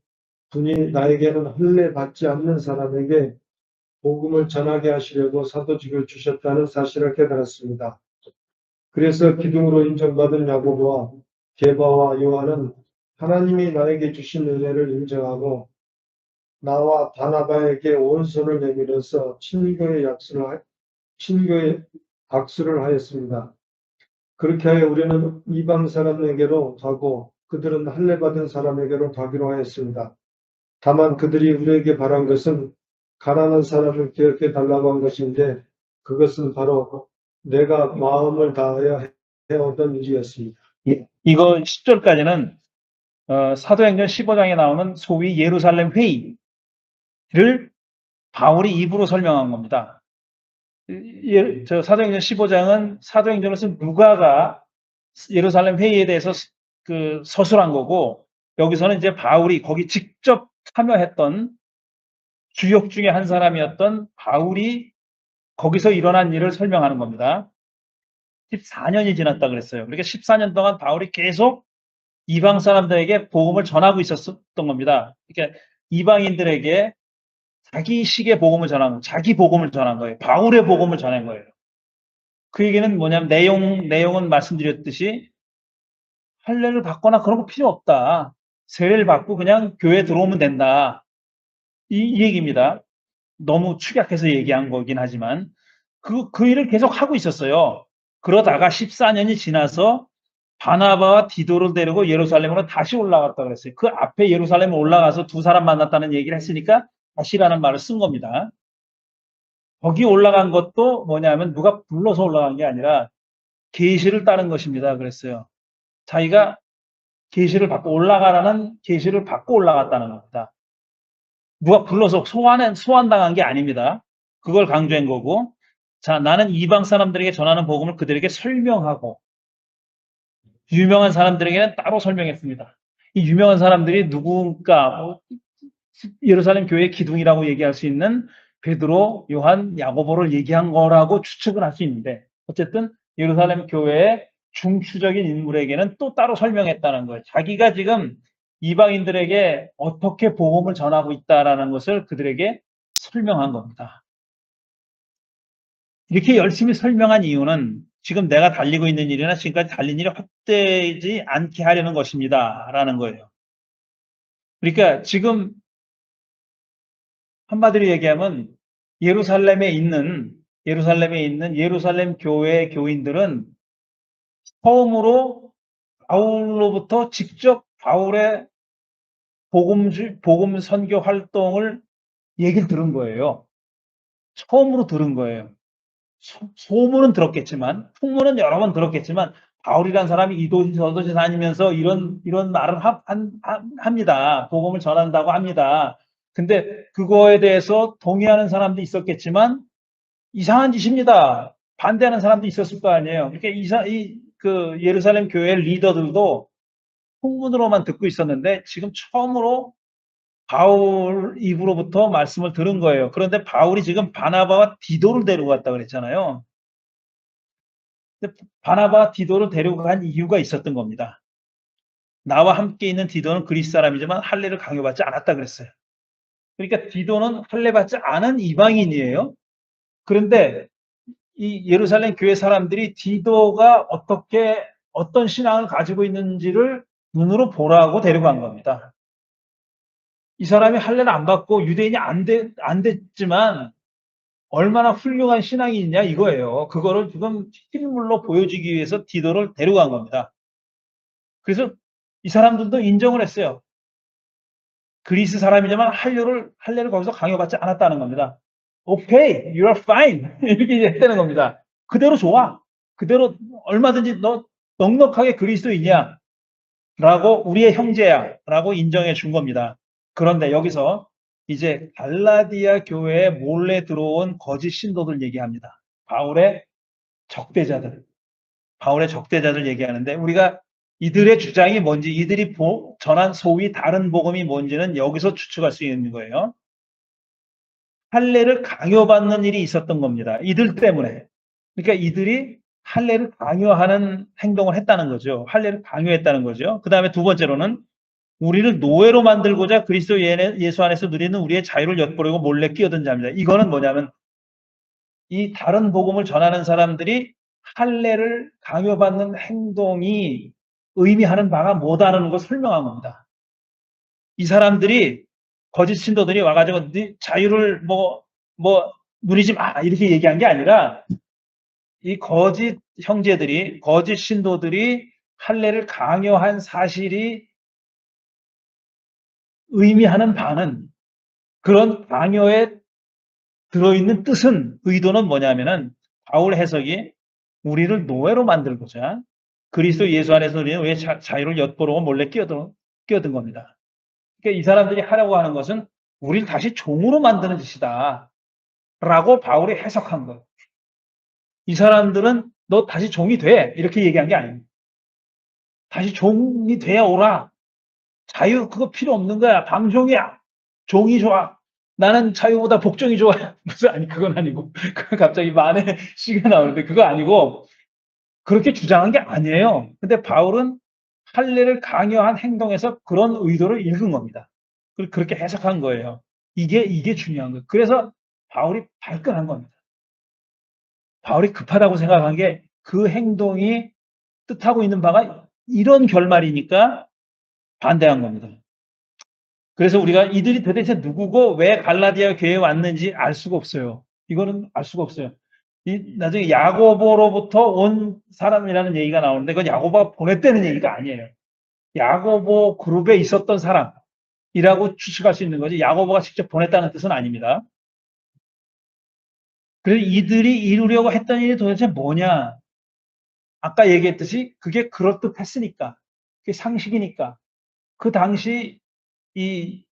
Speaker 5: 분이 나에게는 할례 받지 않는 사람에게 복음을 전하게 하시려고 사도직을 주셨다는 사실을 깨달았습니다. 그래서 기둥으로 인정받은 야고보와 게바와 요한은 하나님이 나에게 주신 은혜를 인정하고 나와 바나바에게 오른손을 내밀어서 친교의 악수를 하였습니다. 그렇게 하여 우리는 이방 사람에게로 가고 그들은 할례 받은 사람에게로 가기로 하였습니다. 다만 그들이 우리에게 바란 것은 가난한 사람을 기억해 달라고 한 것인데 그것은 바로 내가 마음을 다하여 해오던 일이었습니다.
Speaker 1: 이거 10절까지는 사도행전 15장에 나오는 소위 예루살렘 회의를 바울이 입으로 설명한 겁니다. 저 사도행전 15장은 사도행전을 쓴 누가가 예루살렘 회의에 대해서 서술한 거고 여기서는 이제 바울이 거기 직접 참여했던 주역 중에 한 사람이었던 바울이 거기서 일어난 일을 설명하는 겁니다. 14년이 지났다 그랬어요. 그러니까 14년 동안 바울이 계속 이방 사람들에게 복음을 전하고 있었던 겁니다. 그러니까 이방인들에게 자기 식의 복음을 전한 거예요. 자기 복음을 전한 거예요. 바울의 복음을 전한 거예요. 그 얘기는 뭐냐면 내용은 말씀드렸듯이 할례를 받거나 그런 거 필요 없다. 세례를 받고 그냥 교회에 들어오면 된다. 이 얘기입니다. 너무 축약해서 얘기한 거긴 하지만 그 일을 계속 하고 있었어요. 그러다가 14년이 지나서 바나바와 디도를 데리고 예루살렘으로 다시 올라갔다 그랬어요. 그 앞에 예루살렘에 올라가서 두 사람 만났다는 얘기를 했으니까 다시라는 말을 쓴 겁니다. 거기 올라간 것도 뭐냐면 누가 불러서 올라간 게 아니라 계시를 따른 것입니다. 그랬어요. 자기가 계시를 받고 올라가라는 계시를 받고 올라갔다는 겁니다. 누가 불러서 소환당한 게 아닙니다. 그걸 강조한 거고, 자, 나는 이방 사람들에게 전하는 복음을 그들에게 설명하고, 유명한 사람들에게는 따로 설명했습니다. 이 유명한 사람들이 누군가, 예루살렘 교회의 기둥이라고 얘기할 수 있는 베드로, 요한, 야고보를 얘기한 거라고 추측을 할 수 있는데, 어쨌든 예루살렘 교회의 중추적인 인물에게는 또 따로 설명했다는 거예요. 자기가 지금 이방인들에게 어떻게 복음을 전하고 있다라는 것을 그들에게 설명한 겁니다. 이렇게 열심히 설명한 이유는 지금 내가 달리고 있는 일이나 지금까지 달린 일이 헛되지 않게 하려는 것입니다. 라는 거예요. 그러니까 지금 한마디로 얘기하면 예루살렘에 있는 예루살렘 교회 교인들은 처음으로 바울로부터 직접 바울의 복음 선교 활동을 얘기를 들은 거예요. 처음으로 들은 거예요. 소문은 들었겠지만, 풍문은 여러 번 들었겠지만, 바울이라는 사람이 이도시 저도시 다니면서 이런 말을 합니다. 복음을 전한다고 합니다. 근데 그거에 대해서 동의하는 사람도 있었겠지만, 이상한 짓입니다. 반대하는 사람도 있었을 거 아니에요. 그러니까 그 예루살렘 교회 리더들도 풍문으로만 듣고 있었는데, 지금 처음으로 바울 입으로부터 말씀을 들은 거예요. 그런데 바울이 지금 바나바와 디도를 데리고 갔다 그랬잖아요. 근데 바나바와 디도를 데리고 간 이유가 있었던 겁니다. 나와 함께 있는 디도는 그리스 사람이지만 할례를 강요받지 않았다 그랬어요. 그러니까 디도는 할례받지 않은 이방인이에요. 그런데 이 예루살렘 교회 사람들이 디도가 어떤 신앙을 가지고 있는지를 눈으로 보라고 데려간 겁니다. 이 사람이 할례를 안 받고 유대인이 안 됐지만 얼마나 훌륭한 신앙이 있냐 이거예요. 그거를 지금 실물로 보여주기 위해서 디도를 데려간 겁니다. 그래서 이 사람들도 인정을 했어요. 그리스 사람이지만 할례를 거기서 강요받지 않았다는 겁니다. 오케이, you are fine. 이렇게 했다는 겁니다. 그대로 좋아. 그대로 얼마든지 너 넉넉하게 그리스도이냐? 라고 우리의 형제야. 라고 인정해 준 겁니다. 그런데 여기서 이제 갈라디아 교회에 몰래 들어온 거짓 신도들 얘기합니다. 바울의 적대자들 얘기하는데 우리가 이들의 주장이 뭔지 이들이 전한 소위 다른 복음이 뭔지는 여기서 추측할 수 있는 거예요. 할례를 강요받는 일이 있었던 겁니다. 이들 때문에. 그러니까 이들이 할례를 강요하는 행동을 했다는 거죠. 할례를 강요했다는 거죠. 그 다음에 두 번째로는 우리를 노예로 만들고자 그리스도 예수 안에서 누리는 우리의 자유를 엿보려고 몰래 끼어든 자입니다. 이거는 뭐냐면 이 다른 복음을 전하는 사람들이 할례를 강요받는 행동이 의미하는 바가 뭐다라는 걸 설명한 겁니다. 이 사람들이 거짓 신도들이 와가지고 네 자유를 누리지 마 이렇게 얘기한 게 아니라 이 거짓 형제들이 거짓 신도들이 할례를 강요한 사실이 의미하는 바는 그런 강요에 들어있는 의도는 뭐냐면은 바울 해석이 우리를 노예로 만들고자 그리스도 예수 안에서 우리는 왜 자유를 엿보려고 몰래 끼어든 겁니다. 그러니까 이 사람들이 하려고 하는 것은 우리를 다시 종으로 만드는 짓이다. 라고 바울이 해석한 거예요. 이 사람들은 너 다시 종이 돼. 이렇게 얘기한 게 아닙니다. 다시 종이 돼야 오라. 자유 그거 필요 없는 거야. 방종이야. 종이 좋아. 나는 자유보다 복종이 좋아. 무슨 그건 아니고. 갑자기 만의 시가 나오는데 그거 아니고 그렇게 주장한 게 아니에요. 근데 바울은 할례를 강요한 행동에서 그런 의도를 읽은 겁니다. 그렇게 해석한 거예요. 이게 중요한 거예요. 그래서 바울이 발끈한 겁니다. 바울이 급하다고 생각한 게 그 행동이 뜻하고 있는 바가 이런 결말이니까 반대한 겁니다. 그래서 우리가 이들이 도대체 누구고 왜 갈라디아 교회에 왔는지 알 수가 없어요. 이거는 알 수가 없어요. 나중에 야고보로부터 온 사람이라는 얘기가 나오는데 그건 야고보가 보냈다는 얘기가 아니에요. 야고보 그룹에 있었던 사람이라고 추측할 수 있는 거지 야고보가 직접 보냈다는 뜻은 아닙니다. 그래서 이들이 이루려고 했던 일이 도대체 뭐냐? 아까 얘기했듯이 그게 그럴듯했으니까, 그게 상식이니까. 그 당시 이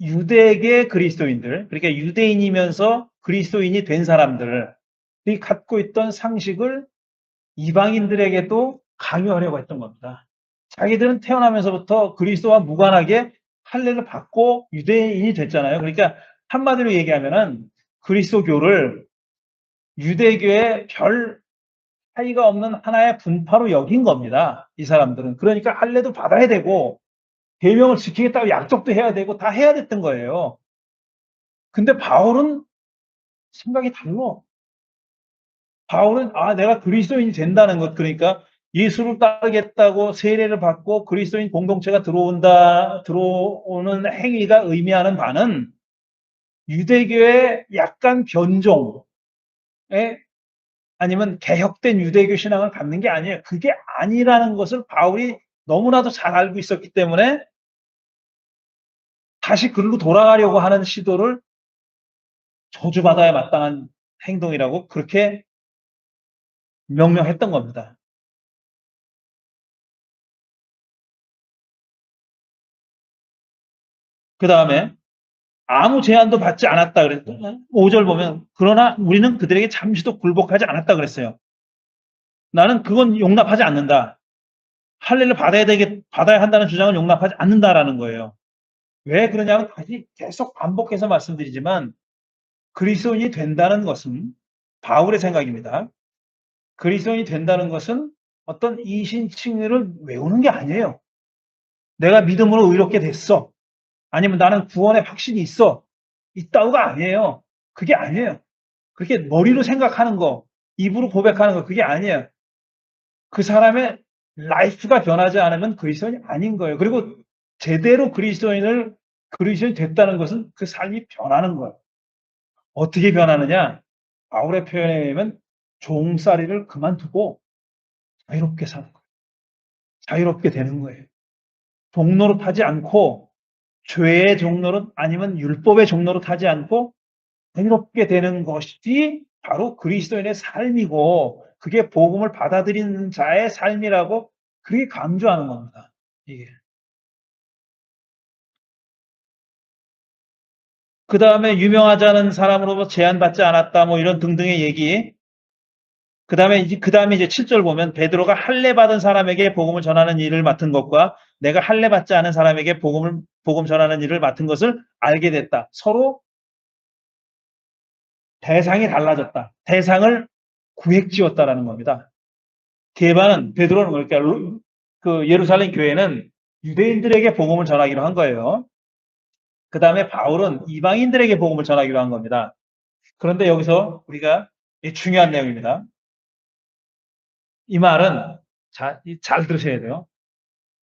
Speaker 1: 유대계 그리스도인들, 그러니까 유대인이면서 그리스도인이 된 사람들이 갖고 있던 상식을 이방인들에게도 강요하려고 했던 겁니다. 자기들은 태어나면서부터 그리스도와 무관하게 할례를 받고 유대인이 됐잖아요. 그러니까 한마디로 얘기하면은 그리스도교를 유대교의 별 차이가 없는 하나의 분파로 여긴 겁니다. 이 사람들은. 그러니까 할례도 받아야 되고 계명을 지키겠다고 약속도 해야 되고 다 해야 됐던 거예요. 근데 바울은 생각이 달라. 바울은 내가 그리스도인이 된다는 것, 그러니까 예수를 따르겠다고 세례를 받고 그리스도인 공동체가 들어오는 행위가 의미하는 바는 유대교의 약간 변종에 아니면 개혁된 유대교 신앙을 갖는 게 아니에요. 그게 아니라는 것을 바울이 너무나도 잘 알고 있었기 때문에 다시 그리로 돌아가려고 하는 시도를 저주받아야 마땅한 행동이라고 그렇게 명명했던 겁니다. 그 다음에 아무 제한도 받지 않았다 그랬어요. 5절 보면 그러나 우리는 그들에게 잠시도 굴복하지 않았다 그랬어요. 나는 그건 용납하지 않는다. 할례를 받아야 한다는 주장을 용납하지 않는다라는 거예요. 왜 그러냐면 다시 계속 반복해서 말씀드리지만 그리스도인이 된다는 것은 바울의 생각입니다. 그리스도인이 된다는 것은 어떤 이신칭의를 외우는 게 아니에요. 내가 믿음으로 의롭게 됐어. 아니면 나는 구원의 확신이 있다고가 아니에요. 그게 아니에요. 그렇게 머리로 생각하는 거, 입으로 고백하는 거, 그게 아니에요. 그 사람의 라이프가 변하지 않으면 그리스도인이 아닌 거예요. 그리고 제대로 그리스도인이 됐다는 것은 그 삶이 변하는 거예요. 어떻게 변하느냐? 바울의 표현에 의하면 종살이를 그만두고 자유롭게 사는 거예요. 자유롭게 되는 거예요. 종로로 타지 않고 죄의 종로로 아니면 율법의 종로로 타지 않고 자유롭게 되는 것이 바로 그리스도인의 삶이고 그게 복음을 받아들이는 자의 삶이라고 그렇게 강조하는 겁니다. 이게. 그 다음에 유명하지 않은 사람으로부터 제한받지 않았다 뭐 이런 등등의 얘기. 그 다음에 이제 7절 보면 베드로가 할례 받은 사람에게 복음을 전하는 일을 맡은 것과 내가 할례 받지 않은 사람에게 복음 전하는 일을 맡은 것을 알게 됐다. 서로 대상이 달라졌다. 대상을 구획지었다라는 겁니다. 베드로는 그러니까 그 예루살렘 교회는 유대인들에게 복음을 전하기로 한 거예요. 그 다음에 바울은 이방인들에게 복음을 전하기로 한 겁니다. 그런데 여기서 우리가 중요한 내용입니다. 이 말은 잘 들으셔야 돼요.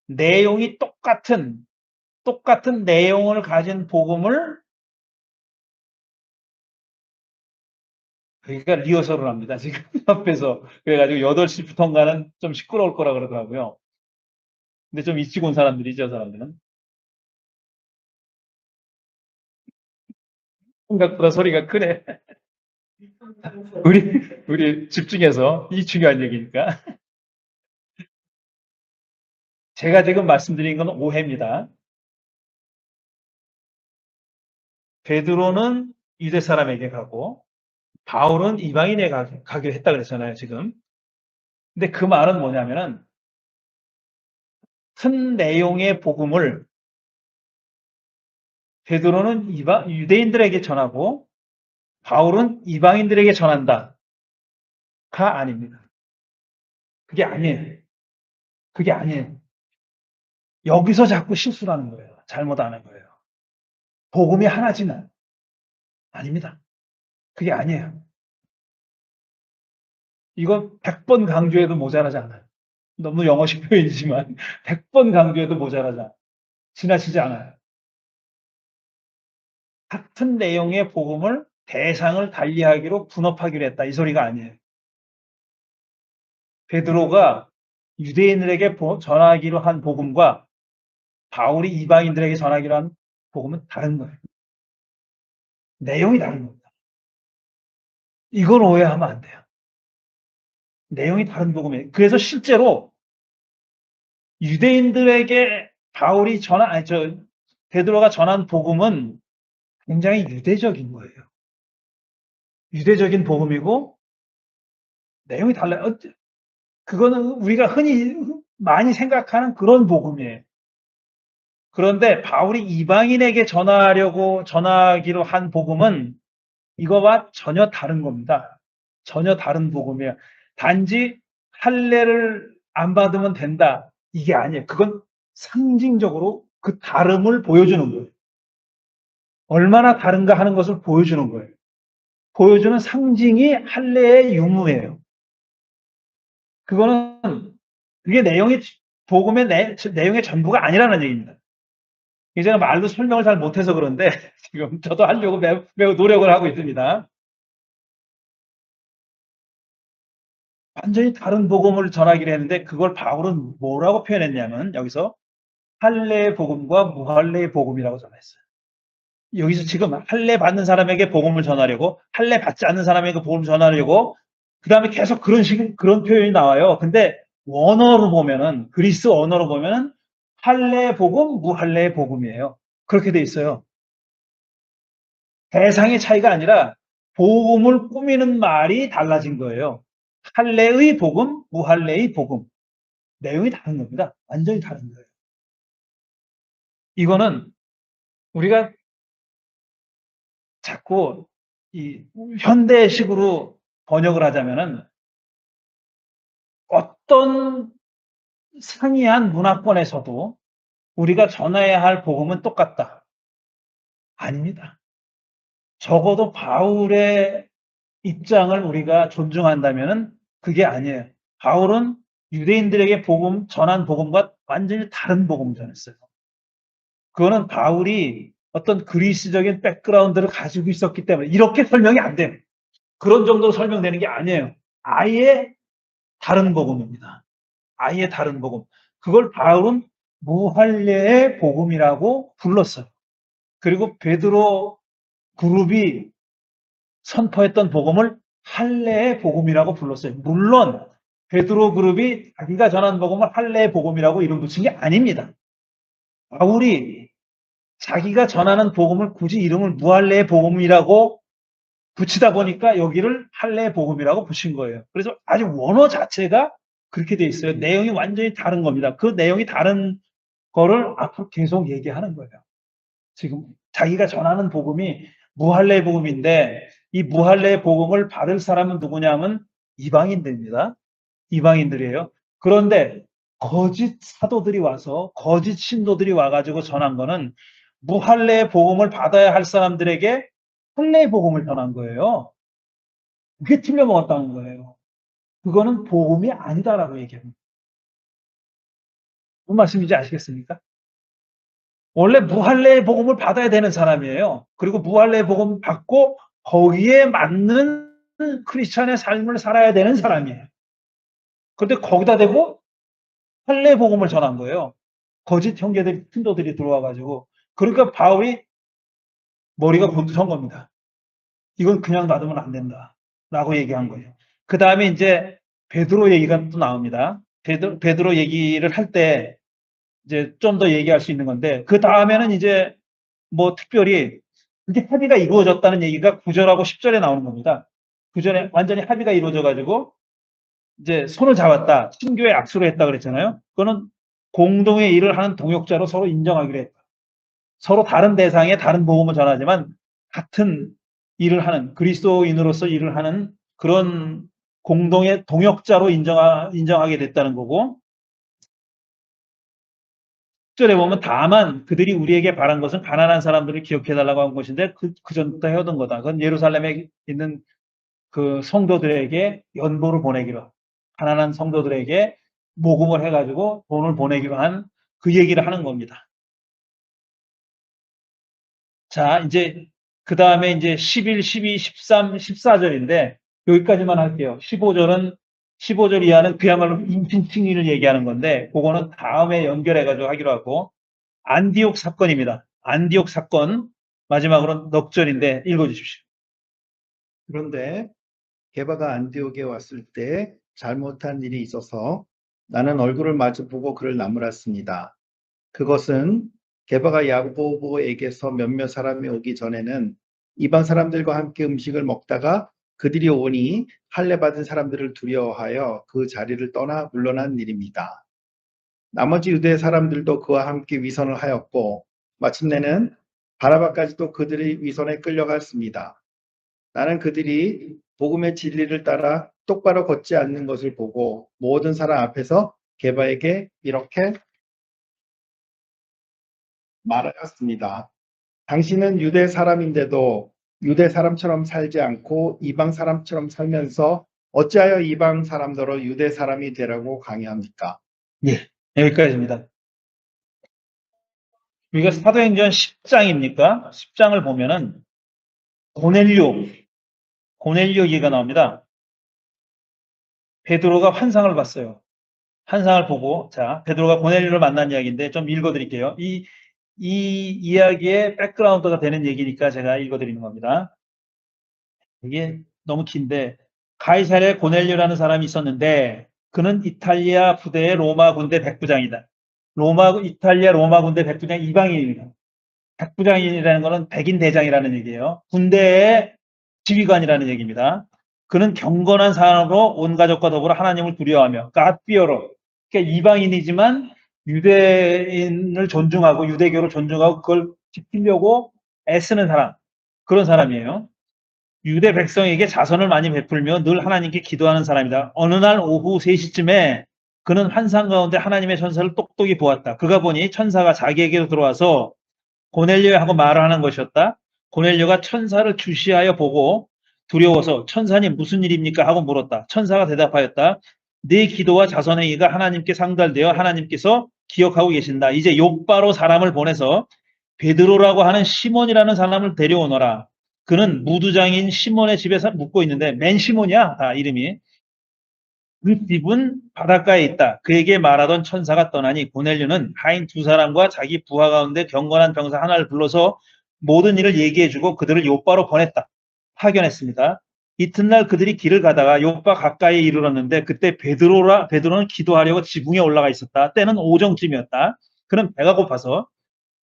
Speaker 1: 내용이 똑같은 내용을 가진 복음을 그러니까 리허설을 합니다. 지금 옆에서 그래가지고 8시부터인가는 좀 시끄러울 거라 그러더라고요. 근데 좀 일찍 온 사람들이죠, 사람들은. 생각보다 소리가 크네. 우리 집중해서 이 중요한 얘기니까. 제가 지금 말씀드린 건 오해입니다. 베드로는 유대 사람에게 가고 바울은 이방인에게 가기로 했다 그랬잖아요, 지금. 근데 그 말은 뭐냐면은 큰 내용의 복음을 베드로는 유대인들에게 전하고 바울은 이방인들에게 전한다가 아닙니다. 그게 아니에요. 그게 아니에요. 여기서 자꾸 실수를 하는 거예요. 잘못하는 거예요. 복음이 하나지는 아닙니다. 그게 아니에요. 이거 100번 강조해도 모자라지 않아요. 너무 영어식 표현이지만 100번 강조해도 모자라지 않아요. 지나치지 않아요. 같은 내용의 복음을 대상을 달리하기로 분업하기로 했다. 이 소리가 아니에요. 베드로가 유대인들에게 전하기로 한 복음과 바울이 이방인들에게 전하기로 한 복음은 다른 거예요. 내용이 다른 겁니다. 이걸 오해하면 안 돼요. 내용이 다른 복음이에요. 그래서 실제로 유대인들에게 베드로가 전한 복음은 굉장히 유대적인 거예요. 유대적인 복음이고 내용이 달라요. 그거는 우리가 흔히 많이 생각하는 그런 복음이에요. 그런데 바울이 이방인에게 전하기로 한 복음은 이거와 전혀 다른 겁니다. 전혀 다른 복음이에요. 단지 할례를 안 받으면 된다. 이게 아니에요. 그건 상징적으로 그 다름을 보여주는 거예요. 얼마나 다른가 하는 것을 보여주는 거예요. 보여주는 상징이 할례의 유무예요. 그게 복음의 내용의 전부가 아니라는 얘기입니다. 제가 말로 설명을 잘 못해서 그런데 지금 저도 하려고 매우 노력을 하고 있습니다. 완전히 다른 복음을 전하기로 했는데 그걸 바울은 뭐라고 표현했냐면 여기서 할례의 복음과 무할례의 복음이라고 전했어요. 여기서 지금 할례 받는 사람에게 복음을 전하려고 할례 받지 않는 사람에게 복음을 전하려고 그 다음에 계속 그런 표현이 나와요. 근데 원어로 보면은 그리스 언어로 보면은 할례의 복음, 무할례의 복음이에요. 그렇게 돼 있어요. 대상의 차이가 아니라 복음을 꾸미는 말이 달라진 거예요. 할례의 복음, 무할례의 복음. 내용이 다른 겁니다. 완전히 다른 거예요. 이거는 우리가 자꾸 이 현대식으로 번역을 하자면은 어떤 상이한 문화권에서도 우리가 전해야 할 복음은 똑같다. 아닙니다. 적어도 바울의 입장을 우리가 존중한다면은 그게 아니에요. 바울은 유대인들에게 전한 복음과 완전히 다른 복음을 전했어요. 그거는 바울이 어떤 그리스적인 백그라운드를 가지고 있었기 때문에 이렇게 설명이 안 돼요. 그런 정도로 설명되는 게 아니에요. 아예 다른 복음입니다. 아예 다른 복음. 그걸 바울은 무할례의 복음이라고 불렀어요. 그리고 베드로 그룹이 선포했던 복음을 할례의 복음이라고 불렀어요. 물론 베드로 그룹이 자기가 전한 복음을 할례의 복음이라고 이름 붙인 게 아닙니다. 바울이 자기가 전하는 복음을 굳이 이름을 무할례의 복음이라고 붙이다 보니까 여기를 할례의 복음이라고 붙인 거예요. 그래서 아주 원어 자체가 그렇게 돼 있어요. 내용이 완전히 다른 겁니다. 그 내용이 다른 거를 앞으로 계속 얘기하는 거예요. 지금 자기가 전하는 복음이 무할례의 복음인데 이 무할례의 복음을 받을 사람은 누구냐면 이방인들입니다. 이방인들이에요. 그런데 거짓 사도들이 와서 거짓 신도들이 와가지고 전한 거는 무할례의 복음을 받아야 할 사람들에게 할례의 복음을 전한 거예요. 그게 틀려 먹었다는 거예요. 그거는 복음이 아니다라고 얘기합니다. 무슨 말씀인지 아시겠습니까? 원래 무할례의 복음을 받아야 되는 사람이에요. 그리고 무할례의 복음 받고 거기에 맞는 크리스천의 삶을 살아야 되는 사람이에요. 그런데 거기다 대고 할례 복음을 전한 거예요. 거짓 형제들이 신도들이 들어와가지고 그러니까 바울이 머리가 곤두선 겁니다. 이건 그냥 놔두면 안 된다라고 얘기한 거예요. 그 다음에 이제 베드로 얘기가 또 나옵니다. 베드로 얘기를 할 때 이제 좀 더 얘기할 수 있는 건데 그 다음에는 이제 뭐 특별히 이게 합의가 이루어졌다는 얘기가 9절하고 10절에 나오는 겁니다. 9절에 완전히 합의가 이루어져가지고 이제 손을 잡았다. 신교에 악수를 했다 그랬잖아요. 그거는 공동의 일을 하는 동역자로 서로 인정하기로 했다. 서로 다른 대상에 다른 복음을 전하지만 같은 일을 하는 그리스도인으로서 일을 하는 그런 공동의 동역자로 인정하게 됐다는 거고 10절에 보면 다만 그들이 우리에게 바란 것은 가난한 사람들을 기억해달라고 한 것인데 그 전부터 해오던 거다. 그건 예루살렘에 있는 그 성도들에게 연보를 보내기로, 가난한 성도들에게 모금을 해가지고 돈을 보내기로 한 그 얘기를 하는 겁니다. 자, 이제 그 다음에 이제 11, 12, 13, 14절인데 여기까지만 할게요. 15절 이하는 그야말로 인fin칭의를 얘기하는 건데 그거는 다음에 연결해가지고 하기로 하고, 안디옥 사건입니다. 안디옥 사건 마지막으로 넉 절인데 읽어주십시오.
Speaker 6: 그런데 게바가 안디옥에 왔을 때 잘못한 일이 있어서 나는 얼굴을 마주보고 그를 나무랐습니다. 그것은 게바가 야고보에게서 몇몇 사람이 오기 전에는 이방 사람들과 함께 음식을 먹다가 그들이 오니 할례 받은 사람들을 두려워하여 그 자리를 떠나 물러난 일입니다. 나머지 유대 사람들도 그와 함께 위선을 하였고 마침내는 바라바까지도 그들의 위선에 끌려갔습니다. 나는 그들이 복음의 진리를 따라 똑바로 걷지 않는 것을 보고 모든 사람 앞에서 게바에게 이렇게 말하였습니다. 당신은 유대 사람인데도 유대 사람처럼 살지 않고 이방 사람처럼 살면서 어찌하여 이방 사람더러 유대 사람이 되라고 강요합니까?
Speaker 1: 예, 여기까지입니다. 우리가 사도행전 10장입니까? 10장을 보면은 고넬료 얘기가 나옵니다. 베드로가 환상을 봤어요. 환상을 보고, 자, 베드로가 고넬료를 만난 이야기인데 좀 읽어드릴게요. 이 이야기의 백그라운드가 되는 얘기니까 제가 읽어드리는 겁니다. 이게 너무 긴데, 가이사랴에 고넬료라는 사람이 있었는데 그는 이탈리아 부대의 로마 군대 백부장이다. 이탈리아 로마 군대 백부장 이방인입니다. 백부장이라는 것은 백인 대장이라는 얘기예요. 군대의 지휘관이라는 얘기입니다. 그는 경건한 사람으로 온 가족과 더불어 하나님을 두려워하며 갓비어로, 그러니까 이방인이지만 유대인을 존중하고 유대교를 존중하고 그걸 지키려고 애쓰는 사람, 그런 사람이에요. 유대 백성에게 자선을 많이 베풀며 늘 하나님께 기도하는 사람이다. 어느 날 오후 3시쯤에 그는 환상 가운데 하나님의 천사를 똑똑히 보았다. 그가 보니 천사가 자기에게로 들어와서 고넬료하고 말을 하는 것이었다. 고넬료가 천사를 주시하여 보고 두려워서 천사님 무슨 일입니까? 하고 물었다. 천사가 대답하였다. 네 기도와 자선의 의가 하나님께 상달되어 하나님께서 기억하고 계신다. 이제 욥바로 사람을 보내서 베드로라고 하는 시몬이라는 사람을 데려오너라. 그는 무두장인 시몬의 집에서 묵고 있는데, 맨 시몬이야, 다 이름이. 그 집은 바닷가에 있다. 그에게 말하던 천사가 떠나니 고넬료는 하인 2사람과 자기 부하 가운데 경건한 병사 하나를 불러서 모든 일을 얘기해주고 그들을 욥바로 보냈다. 파견했습니다. 이튿날 그들이 길을 가다가 욥바 가까이에 이르렀는데 그때 베드로는 기도하려고 지붕에 올라가 있었다. 때는 오정쯤이었다. 그는 배가 고파서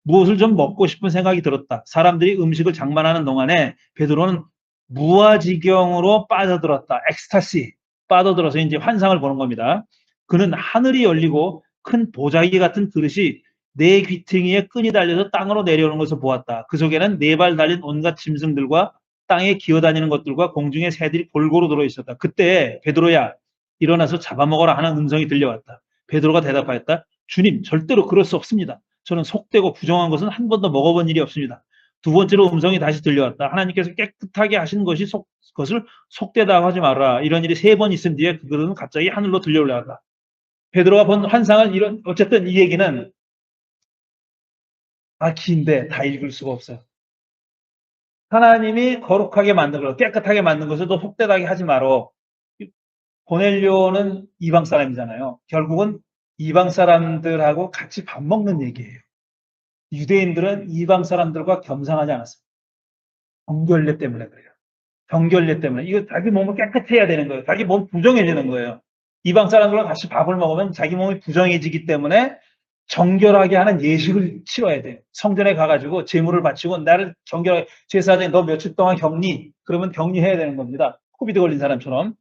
Speaker 1: 무엇을 좀 먹고 싶은 생각이 들었다. 사람들이 음식을 장만하는 동안에 베드로는 무아지경으로 빠져들었다. 엑스타시. 빠져들어서 이제 환상을 보는 겁니다. 그는 하늘이 열리고 큰 보자기 같은 그릇이 네 귀퉁이에 끈이 달려서 땅으로 내려오는 것을 보았다. 그 속에는 4발 달린 온갖 짐승들과 땅에 기어다니는 것들과 공중의 새들이 골고루 들어있었다. 그때 베드로야 일어나서 잡아먹어라 하는 음성이 들려왔다. 베드로가 대답하였다. 주님, 절대로 그럴 수 없습니다. 저는 속되고 부정한 것은 한 번도 먹어본 일이 없습니다. 두 번째로 음성이 다시 들려왔다. 하나님께서 깨끗하게 하신 것을 속되다고 하지 말아라. 이런 일이 3번 있은 뒤에 그들은 갑자기 하늘로 들려 올라갔다. 베드로가 본 환상을 어쨌든 이 얘기는 긴데 다 읽을 수가 없어요. 하나님이 거룩하게 만든 것, 깨끗하게 만든 것을 또 속되다게 하지 말어. 고넬료는 이방 사람이잖아요. 결국은 이방 사람들하고 같이 밥 먹는 얘기예요. 유대인들은 이방 사람들과 겸상하지 않았어요. 정결례 때문에 그래요. 정결례 때문에. 이거 자기 몸을 깨끗해야 되는 거예요. 자기 몸 부정해지는 거예요. 이방 사람들과 같이 밥을 먹으면 자기 몸이 부정해지기 때문에 정결하게 하는 예식을 치러야 돼요. 성전에 가가지고 제물을 바치고 나를 정결하게, 제사장이 너 며칠 동안 격리, 그러면 격리해야 되는 겁니다. 코비드 걸린 사람처럼.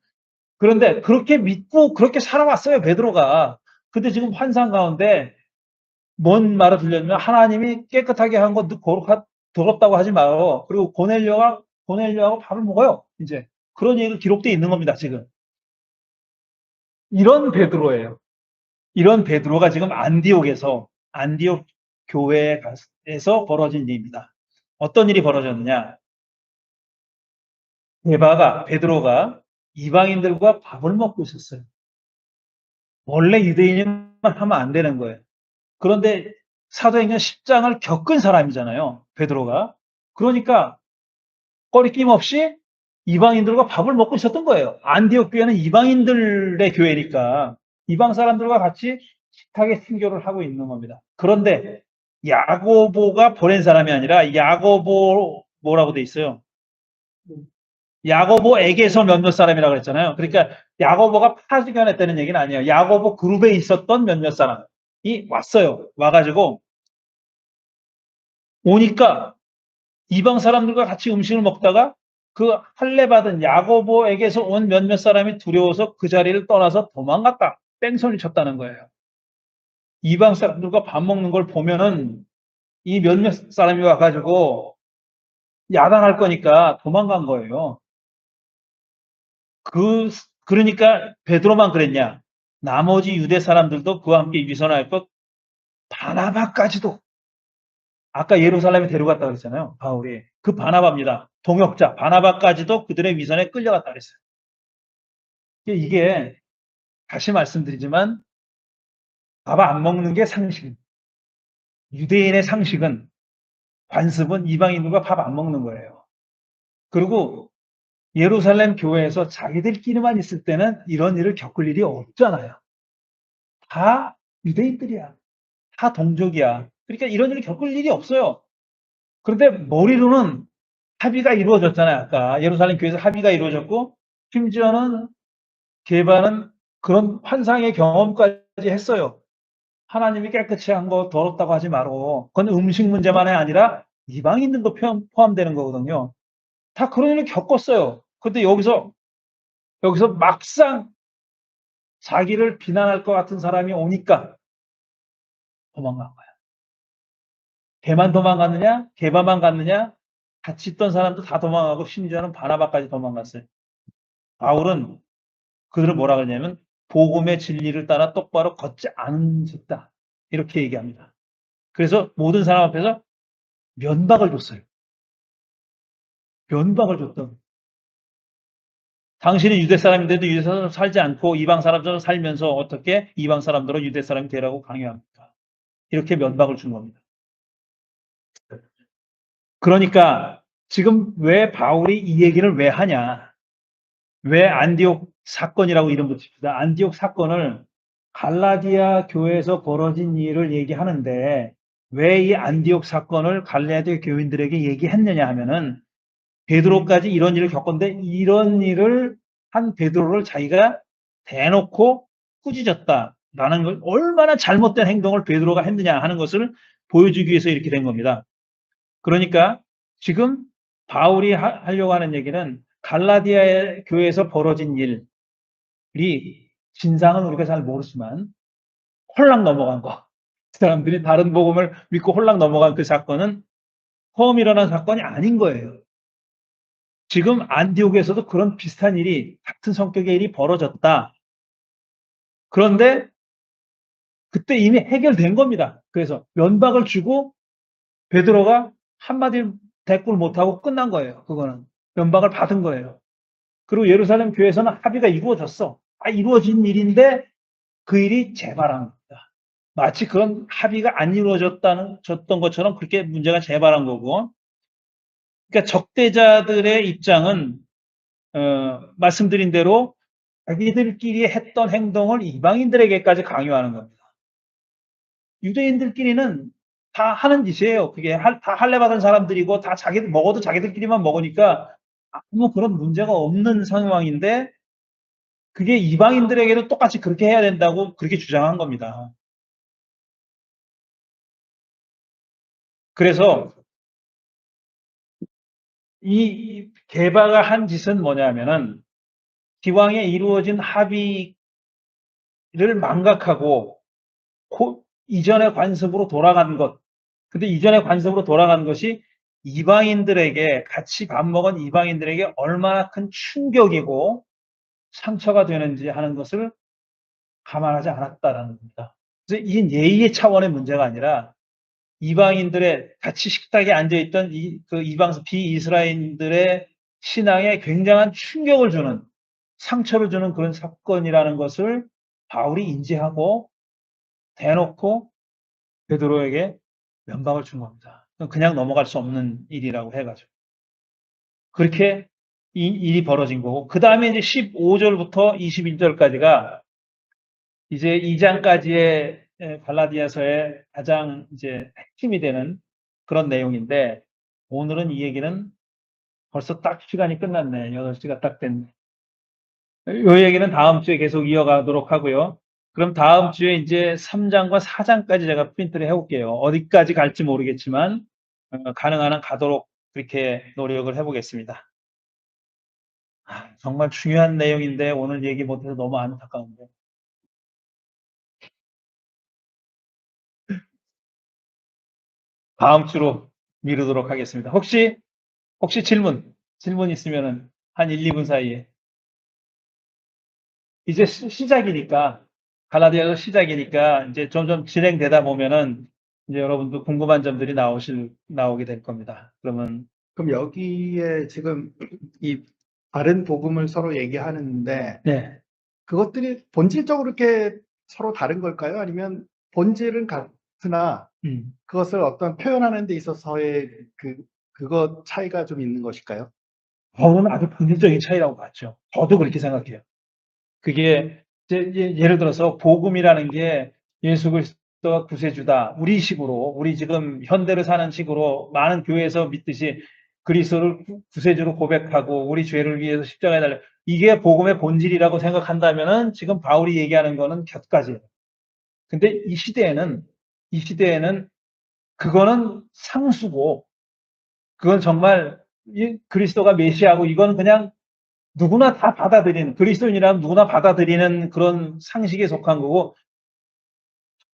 Speaker 1: 그런데 그렇게 믿고 그렇게 살아왔어요, 베드로가. 근데 지금 환상 가운데 뭔 말을 들려주면 하나님이 깨끗하게 한 거 더럽다고 하지 말어. 그리고 고넬료하고 밥을 먹어요. 이제 그런 얘기가 기록되어 있는 겁니다. 지금 이런 베드로예요. 이런 베드로가 지금 안디옥 교회에서 벌어진 일입니다. 어떤 일이 벌어졌느냐? 베드로가 이방인들과 밥을 먹고 있었어요. 원래 유대인이면 하면 안 되는 거예요. 그런데 사도행전 10장을 겪은 사람이잖아요, 베드로가. 그러니까 꺼리낌 없이 이방인들과 밥을 먹고 있었던 거예요. 안디옥 교회는 이방인들의 교회니까 이방 사람들과 같이 식탁에 순교를 하고 있는 겁니다. 그런데 야고보가 보낸 사람이 아니라 야고보 뭐라고 돼 있어요? 야고보에게서 몇몇 사람이라고 그랬잖아요. 그러니까 야고보가 파견했다는 얘기는 아니에요. 야고보 그룹에 있었던 몇몇 사람이 왔어요. 와가지고 오니까 이방 사람들과 같이 음식을 먹다가 그 할례받은 야고보에게서 온 몇몇 사람이 두려워서 그 자리를 떠나서 도망갔다. 뺑소니 쳤다는 거예요. 이방 사람들과 밥 먹는 걸 보면은 이 몇몇 사람이 와가지고 야단할 거니까 도망간 거예요. 그러니까 베드로만 그랬냐? 나머지 유대 사람들도 그와 함께 위선할 것, 바나바까지도. 아까 예루살렘에 데려갔다 그랬잖아요. 바울이. 그 바나바입니다. 동역자 바나바까지도 그들의 위선에 끌려갔다 그랬어요. 이게 다시 말씀드리지만 밥 안 먹는 게 상식입니다. 유대인의 상식은 관습은 이방인들과 밥 안 먹는 거예요. 그리고 예루살렘 교회에서 자기들끼리만 있을 때는 이런 일을 겪을 일이 없잖아요. 다 유대인들이야. 다 동족이야. 그러니까 이런 일을 겪을 일이 없어요. 그런데 머리로는 합의가 이루어졌잖아요. 아까 예루살렘 교회에서 합의가 이루어졌고 심지어는 게바는 그런 환상의 경험까지 했어요. 하나님이 깨끗이 한 거 더럽다고 하지 말고 그건 음식 문제만이 아니라 이방인들도 포함되는 거거든요. 다 그런 일을 겪었어요. 근데 여기서 막상 자기를 비난할 것 같은 사람이 오니까 도망간 거야. 걔만 도망갔느냐? 게바만 갔느냐? 같이 있던 사람도 다 도망가고 심지어는 바나바까지 도망갔어요. 바울은 그들을 뭐라 그러냐면 복음의 진리를 따라 똑바로 걷지 않으셨다. 이렇게 얘기합니다. 그래서 모든 사람 앞에서 면박을 줬어요. 면박을 줬던. 당신은 유대 사람인데도 유대 사람 살지 않고 이방 사람처럼 살면서 어떻게 이방 사람들은 유대 사람이 되라고 강요합니까? 이렇게 면박을 준 겁니다. 그러니까 지금 왜 바울이 이 얘기를 왜 하냐? 왜 안디옥 사건이라고 이름 붙입니다. 안디옥 사건을 갈라디아 교회에서 벌어진 일을 얘기하는데 왜 이 안디옥 사건을 갈라디아 교인들에게 얘기했느냐 하면은 베드로까지 이런 일을 겪었는데 이런 일을 한 베드로를 자기가 대놓고 꾸짖었다라는 걸 얼마나 잘못된 행동을 베드로가 했느냐 하는 것을 보여주기 위해서 이렇게 된 겁니다. 그러니까 지금 바울이 하려고 하는 얘기는 갈라디아 교회에서 벌어진 일이 진상은 우리가 잘 모르지만 홀랑 넘어간 거. 사람들이 다른 복음을 믿고 홀랑 넘어간 그 사건은 처음 일어난 사건이 아닌 거예요. 지금 안디옥에서도 그런 비슷한 일이 같은 성격의 일이 벌어졌다. 그런데 그때 이미 해결된 겁니다. 그래서 면박을 주고 베드로가 한마디 대꾸를 못하고 끝난 거예요. 그거는 면박을 받은 거예요. 그리고 예루살렘 교회에서는 합의가 이루어졌어. 이루어진 일인데 그 일이 재발한 겁니다. 마치 그런 합의가 안 이루어졌던 것처럼 그렇게 문제가 재발한 거고. 그러니까 적대자들의 입장은 말씀드린 대로 자기들끼리 했던 행동을 이방인들에게까지 강요하는 겁니다. 유대인들끼리는 다 하는 짓이에요. 그게 다 할례 받은 사람들이고 다 먹어도 자기들끼리만 먹으니까 아무 그런 문제가 없는 상황인데 그게 이방인들에게도 똑같이 그렇게 해야 된다고 그렇게 주장한 겁니다. 그래서 이 게바가 한 짓은 뭐냐면은 기왕에 이루어진 합의를 망각하고 이전의 관습으로 돌아간 것. 근데 이전의 관습으로 돌아간 것이 이방인들에게 같이 밥 먹은 이방인들에게 얼마나 큰 충격이고 상처가 되는지 하는 것을 감안하지 않았다라는 겁니다. 그래서 이 예의의 차원의 문제가 아니라 이방인들의 같이 식탁에 앉아있던 그 이방 비이스라엘인들의 신앙에 굉장한 충격을 주는, 상처를 주는 그런 사건이라는 것을 바울이 인지하고 대놓고 베드로에게 면박을 준 겁니다. 그냥 넘어갈 수 없는 일이라고 해가지고. 그렇게 이 일이 벌어진 거고, 그 다음에 이제 15절부터 21절까지가 이제 2장까지의 갈라디아서의 가장 이제 핵심이 되는 그런 내용인데, 오늘은 이 얘기는 벌써 딱 시간이 끝났네. 8시가 딱 됐네. 이 얘기는 다음 주에 계속 이어가도록 하고요. 그럼 다음 주에 이제 3장과 4장까지 제가 프린트를 해볼게요. 어디까지 갈지 모르겠지만, 가능한 한 가도록 그렇게 노력을 해보겠습니다. 정말 중요한 내용인데 오늘 얘기 못해서 너무 안타까운데. 다음 주로 미루도록 하겠습니다. 혹시 질문 있으면은 한 1, 2분 사이에. 이제 시작이니까, 갈라디아서 시작이니까 이제 점점 진행되다 보면은 이제 여러분도 궁금한 점들이 나오게 될 겁니다. 그러면
Speaker 6: 그럼 여기에 지금 이 다른 복음을 서로 얘기하는데
Speaker 1: 네.
Speaker 6: 그것들이 본질적으로 이렇게 서로 다른 걸까요? 아니면 본질은 같으나 그것을 어떤 표현하는 데 있어서의 그것 차이가 좀 있는 것일까요?
Speaker 1: 저는 아주 본질적인 차이라고 봤죠. 저도 그렇게 생각해요. 그게 예를 들어서 복음이라는 게 예수 그리스도가 구세주다. 우리 식으로, 우리 지금 현대를 사는 식으로 많은 교회에서 믿듯이 그리스도를 구세주로 고백하고 우리 죄를 위해서 십자가에 달려. 이게 복음의 본질이라고 생각한다면은 지금 바울이 얘기하는 거는 곁가지예요. 근데 이 시대에는 그거는 상수고, 그건 정말 그리스도가 메시아고, 이건 그냥 누구나 다 받아들이는, 그리스도인이라면 누구나 받아들이는 그런 상식에 속한 거고,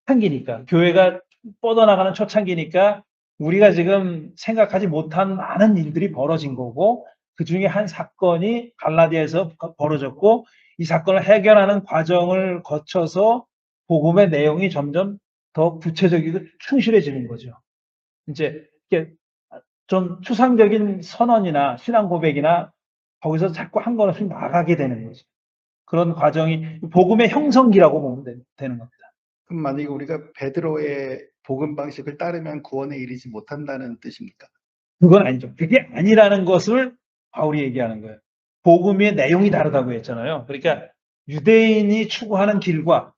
Speaker 1: 초창기니까, 교회가 뻗어나가는 초창기니까 우리가 지금 생각하지 못한 많은 일들이 벌어진 거고, 그 중에 한 사건이 갈라디아에서 벌어졌고, 이 사건을 해결하는 과정을 거쳐서 복음의 내용이 점점 더 구체적이고 충실해지는 거죠. 이제 이렇게 좀 추상적인 선언이나 신앙 고백이나 거기서 자꾸 한 걸음씩 나가게 되는 거죠. 그런 과정이 복음의 형성기라고 보면 되는 겁니다.
Speaker 6: 그럼 만약에 우리가 베드로의 복음 방식을 따르면 구원에 이르지 못한다는 뜻입니까?
Speaker 1: 그건 아니죠. 그게 아니라는 것을 바울이 얘기하는 거예요. 복음의 내용이 다르다고 했잖아요. 그러니까 유대인이 추구하는 길과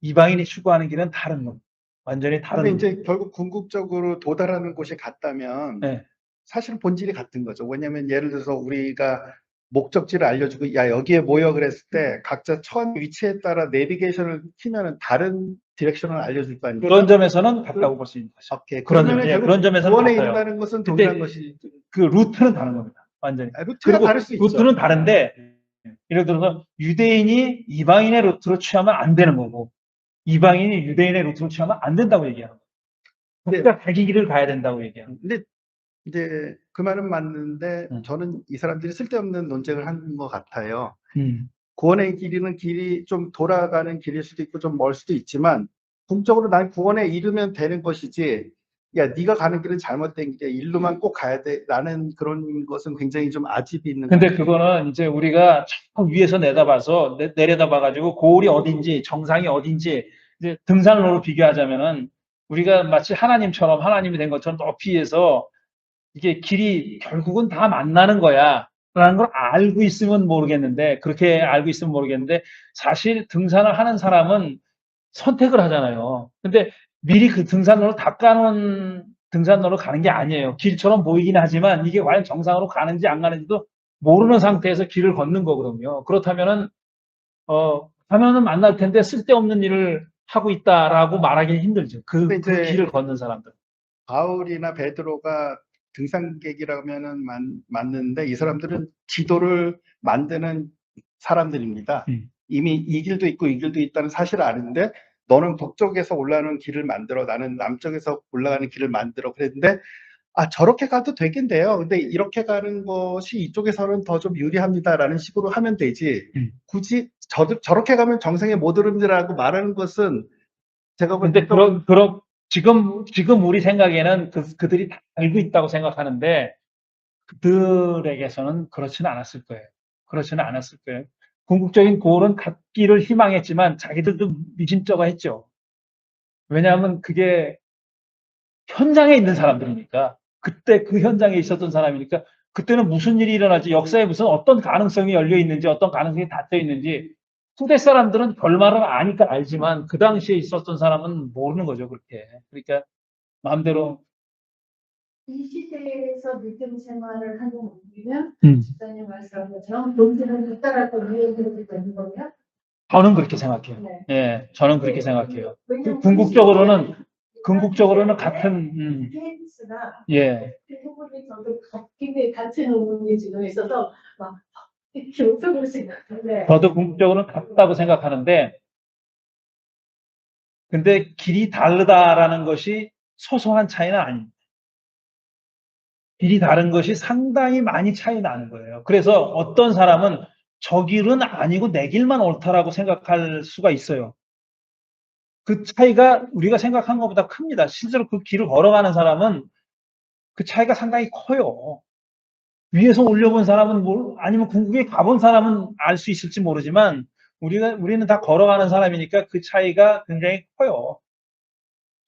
Speaker 1: 이방인이 추구하는 길은 다른 겁니다. 완전히 다른
Speaker 6: 근데
Speaker 1: 거예요.
Speaker 6: 이제 결국 궁극적으로 도달하는 곳이 같다면
Speaker 1: 네.
Speaker 6: 사실은 본질이 같은 거죠. 왜냐하면 예를 들어서 우리가 목적지를 알려주고 야 여기에 모여 그랬을 때 각자 처한 위치에 따라 내비게이션을 키면은 다른 디렉션을 알려줄 거 아닙니까?
Speaker 1: 그런 점에서는 같다고 볼 수 있는 거죠.
Speaker 6: 오케이.
Speaker 1: 그런
Speaker 6: 그러면
Speaker 1: 점, 예,
Speaker 6: 결국
Speaker 1: 그런 점에서는
Speaker 6: 구원에
Speaker 1: 같아요.
Speaker 6: 이른다는 것은
Speaker 1: 근데
Speaker 6: 동일한 것이
Speaker 1: 그 루트는 다른 겁니다. 완전히.
Speaker 6: 루트가
Speaker 1: 그리고
Speaker 6: 다를 수 있죠.
Speaker 1: 루트는 다른데, 예를 들어서 유대인이 이방인의 루트로 취하면 안 되는 거고, 이방인이 유대인의 루트로 취하면 안 된다고 얘기하는 거예요. 그러니까 자기 길을 가야 된다고 얘기하는 거예요.
Speaker 6: 근데 이제 그 말은 맞는데 저는 이 사람들이 쓸데없는 논쟁을 한 것 같아요. 구원의 길이는 길이 좀 돌아가는 길일 수도 있고 좀 멀 수도 있지만 궁극적으로 난 구원에 이르면 되는 것이지 야 네가 가는 길은 잘못된 길이야 일로만 꼭 가야 돼 라는 그런 것은 굉장히 좀 아집이 있는 것
Speaker 1: 근데
Speaker 6: 같아요.
Speaker 1: 그거는 이제 우리가 참 위에서 내다봐서 내려다봐가지고 고을이 어딘지 정상이 어딘지 이제 등산로로 비교하자면은 우리가 마치 하나님처럼 하나님이 된 것처럼 높이 해서 이게 길이 결국은 다 만나는 거야 라는 걸 알고 있으면 모르겠는데, 그렇게 알고 있으면 모르겠는데, 사실 등산을 하는 사람은 선택을 하잖아요. 근데 미리 그 등산로를 닦아놓은 등산로로 가는 게 아니에요. 길처럼 보이긴 하지만 이게 과연 정상으로 가는지 안 가는지도 모르는 상태에서 길을 걷는 거거든요. 그렇다면은 가면은 만날 텐데 쓸데없는 일을 하고 있다라고 말하기는 힘들죠. 그
Speaker 6: 근데 이제
Speaker 1: 길을 걷는 사람들.
Speaker 6: 바울이나 베드로가 등산객이라면은 맞는데 이 사람들은 지도를 만드는 사람들입니다. 이미 이 길도 있고 이 길도 있다는 사실을 아는데 너는 북쪽에서 올라가는 길을 만들어 나는 남쪽에서 올라가는 길을 만들어 그랬는데 아 저렇게 가도 되겠네요. 근데 이렇게 가는 것이 이쪽에서는 더 좀 유리합니다라는 식으로 하면 되지. 굳이 저렇게 가면 정상에 못 오릅니다라고 말하는 것은 제가 볼
Speaker 1: 근데
Speaker 6: 때 좀
Speaker 1: 지금 우리 생각에는 그들이 다 알고 있다고 생각하는데, 그들에게서는 그렇지는 않았을 거예요. 그렇지는 않았을 거예요. 궁극적인 고을은 갖기를 희망했지만 자기들도 미심쩍어 했죠. 왜냐하면 그게 현장에 있는 사람들이니까, 그때 그 현장에 있었던 사람이니까, 그때는 무슨 일이 일어날지, 역사에 무슨 어떤 가능성이 열려 있는지, 어떤 가능성이 닫혀 있는지, 후대 사람들은 결말을 아니까 알지만 그 당시에 있었던 사람은 모르는 거죠, 그렇게. 그러니까 마음대로.
Speaker 3: 이 시대에서 믿음 생활을 하는 우리는
Speaker 1: 음.
Speaker 3: 집사님 말씀하신 것처럼 본질은 뒷따라서 유행되고 있는 거냐?
Speaker 1: 저는 그렇게 생각해요.
Speaker 3: 네.
Speaker 1: 예, 저는 그렇게 생각해요.
Speaker 3: 왜냐면
Speaker 1: 궁극적으로는 같은,
Speaker 3: 케이스나
Speaker 1: 예,
Speaker 3: 부분이 저도 같은 의문이 지금 있어서 막 이렇게 웃어볼 수 있는데
Speaker 1: 저도 궁극적으로는 같다고 생각하는데, 근데 길이 다르다라는 것이 소소한 차이는 아닙니다. 길이 다른 것이 상당히 많이 차이 나는 거예요. 그래서 어떤 사람은 저 길은 아니고 내 길만 옳다라고 생각할 수가 있어요. 그 차이가 우리가 생각한 것보다 큽니다. 실제로 그 길을 걸어가는 사람은 그 차이가 상당히 커요. 위에서 올려본 사람은 아니면 궁극에 가본 사람은 알 수 있을지 모르지만 우리는 다 걸어가는 사람이니까 그 차이가 굉장히 커요.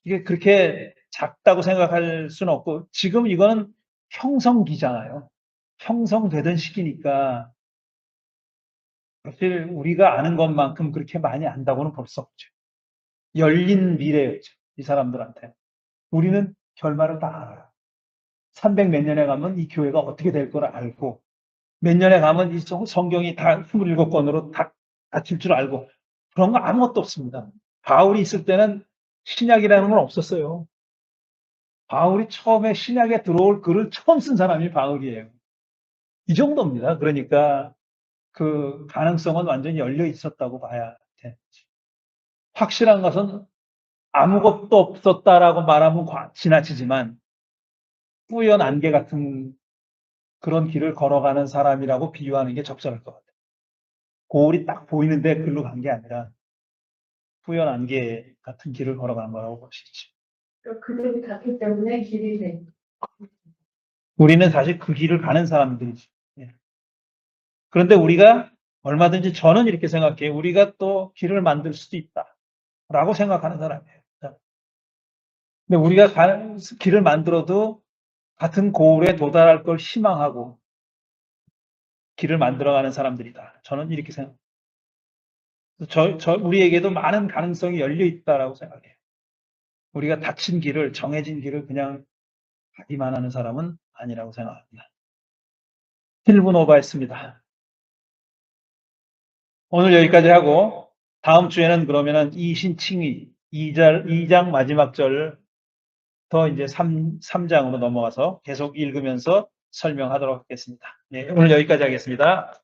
Speaker 1: 이게 그렇게 작다고 생각할 수는 없고, 지금 이거는 형성기잖아요. 형성되던 시기니까 사실 우리가 아는 것만큼 그렇게 많이 안다고는 볼 수 없죠. 열린 미래였죠, 이 사람들한테. 우리는 결말을 다 알아요. 300 몇 년에 가면 이 교회가 어떻게 될 걸 알고, 몇 년에 가면 이 성경이 다 27권으로 다 닫힐 줄 알고, 그런 거 아무것도 없습니다. 바울이 있을 때는 신약이라는 건 없었어요. 바울이 처음에 신약에 들어올 글을 처음 쓴 사람이 바울이에요. 이 정도입니다. 그러니까 그 가능성은 완전히 열려 있었다고 봐야 돼. 확실한 것은 아무것도 없었다라고 말하면 지나치지만 뿌연 안개 같은 그런 길을 걸어가는 사람이라고 비유하는 게 적절할 것 같아요. 고울이 딱 보이는데 글로 간 게 아니라 뿌연 안개 같은 길을 걸어가는 거라고 볼 수 있죠.
Speaker 3: 그들이 갔기 때문에 길이 된.
Speaker 1: 우리는 사실 그 길을 가는 사람들이죠. 예. 그런데 우리가 얼마든지, 저는 이렇게 생각해요. 우리가 또 길을 만들 수도 있다라고 생각하는 사람이에요. 근데 우리가 길을 만들어도 같은 고울에 도달할 걸 희망하고 길을 만들어가는 사람들이다. 저는 이렇게 생각해요. 우리에게도 많은 가능성이 열려 있다라고 생각해요. 우리가 닫힌 길을, 정해진 길을 그냥 가기만 하는 사람은 아니라고 생각합니다. 7분 오버했습니다. 오늘 여기까지 하고 다음 주에는 그러면은 이신칭의 2장 마지막 절 더 이제 3장으로 넘어가서 계속 읽으면서 설명하도록 하겠습니다. 네, 오늘 여기까지 하겠습니다.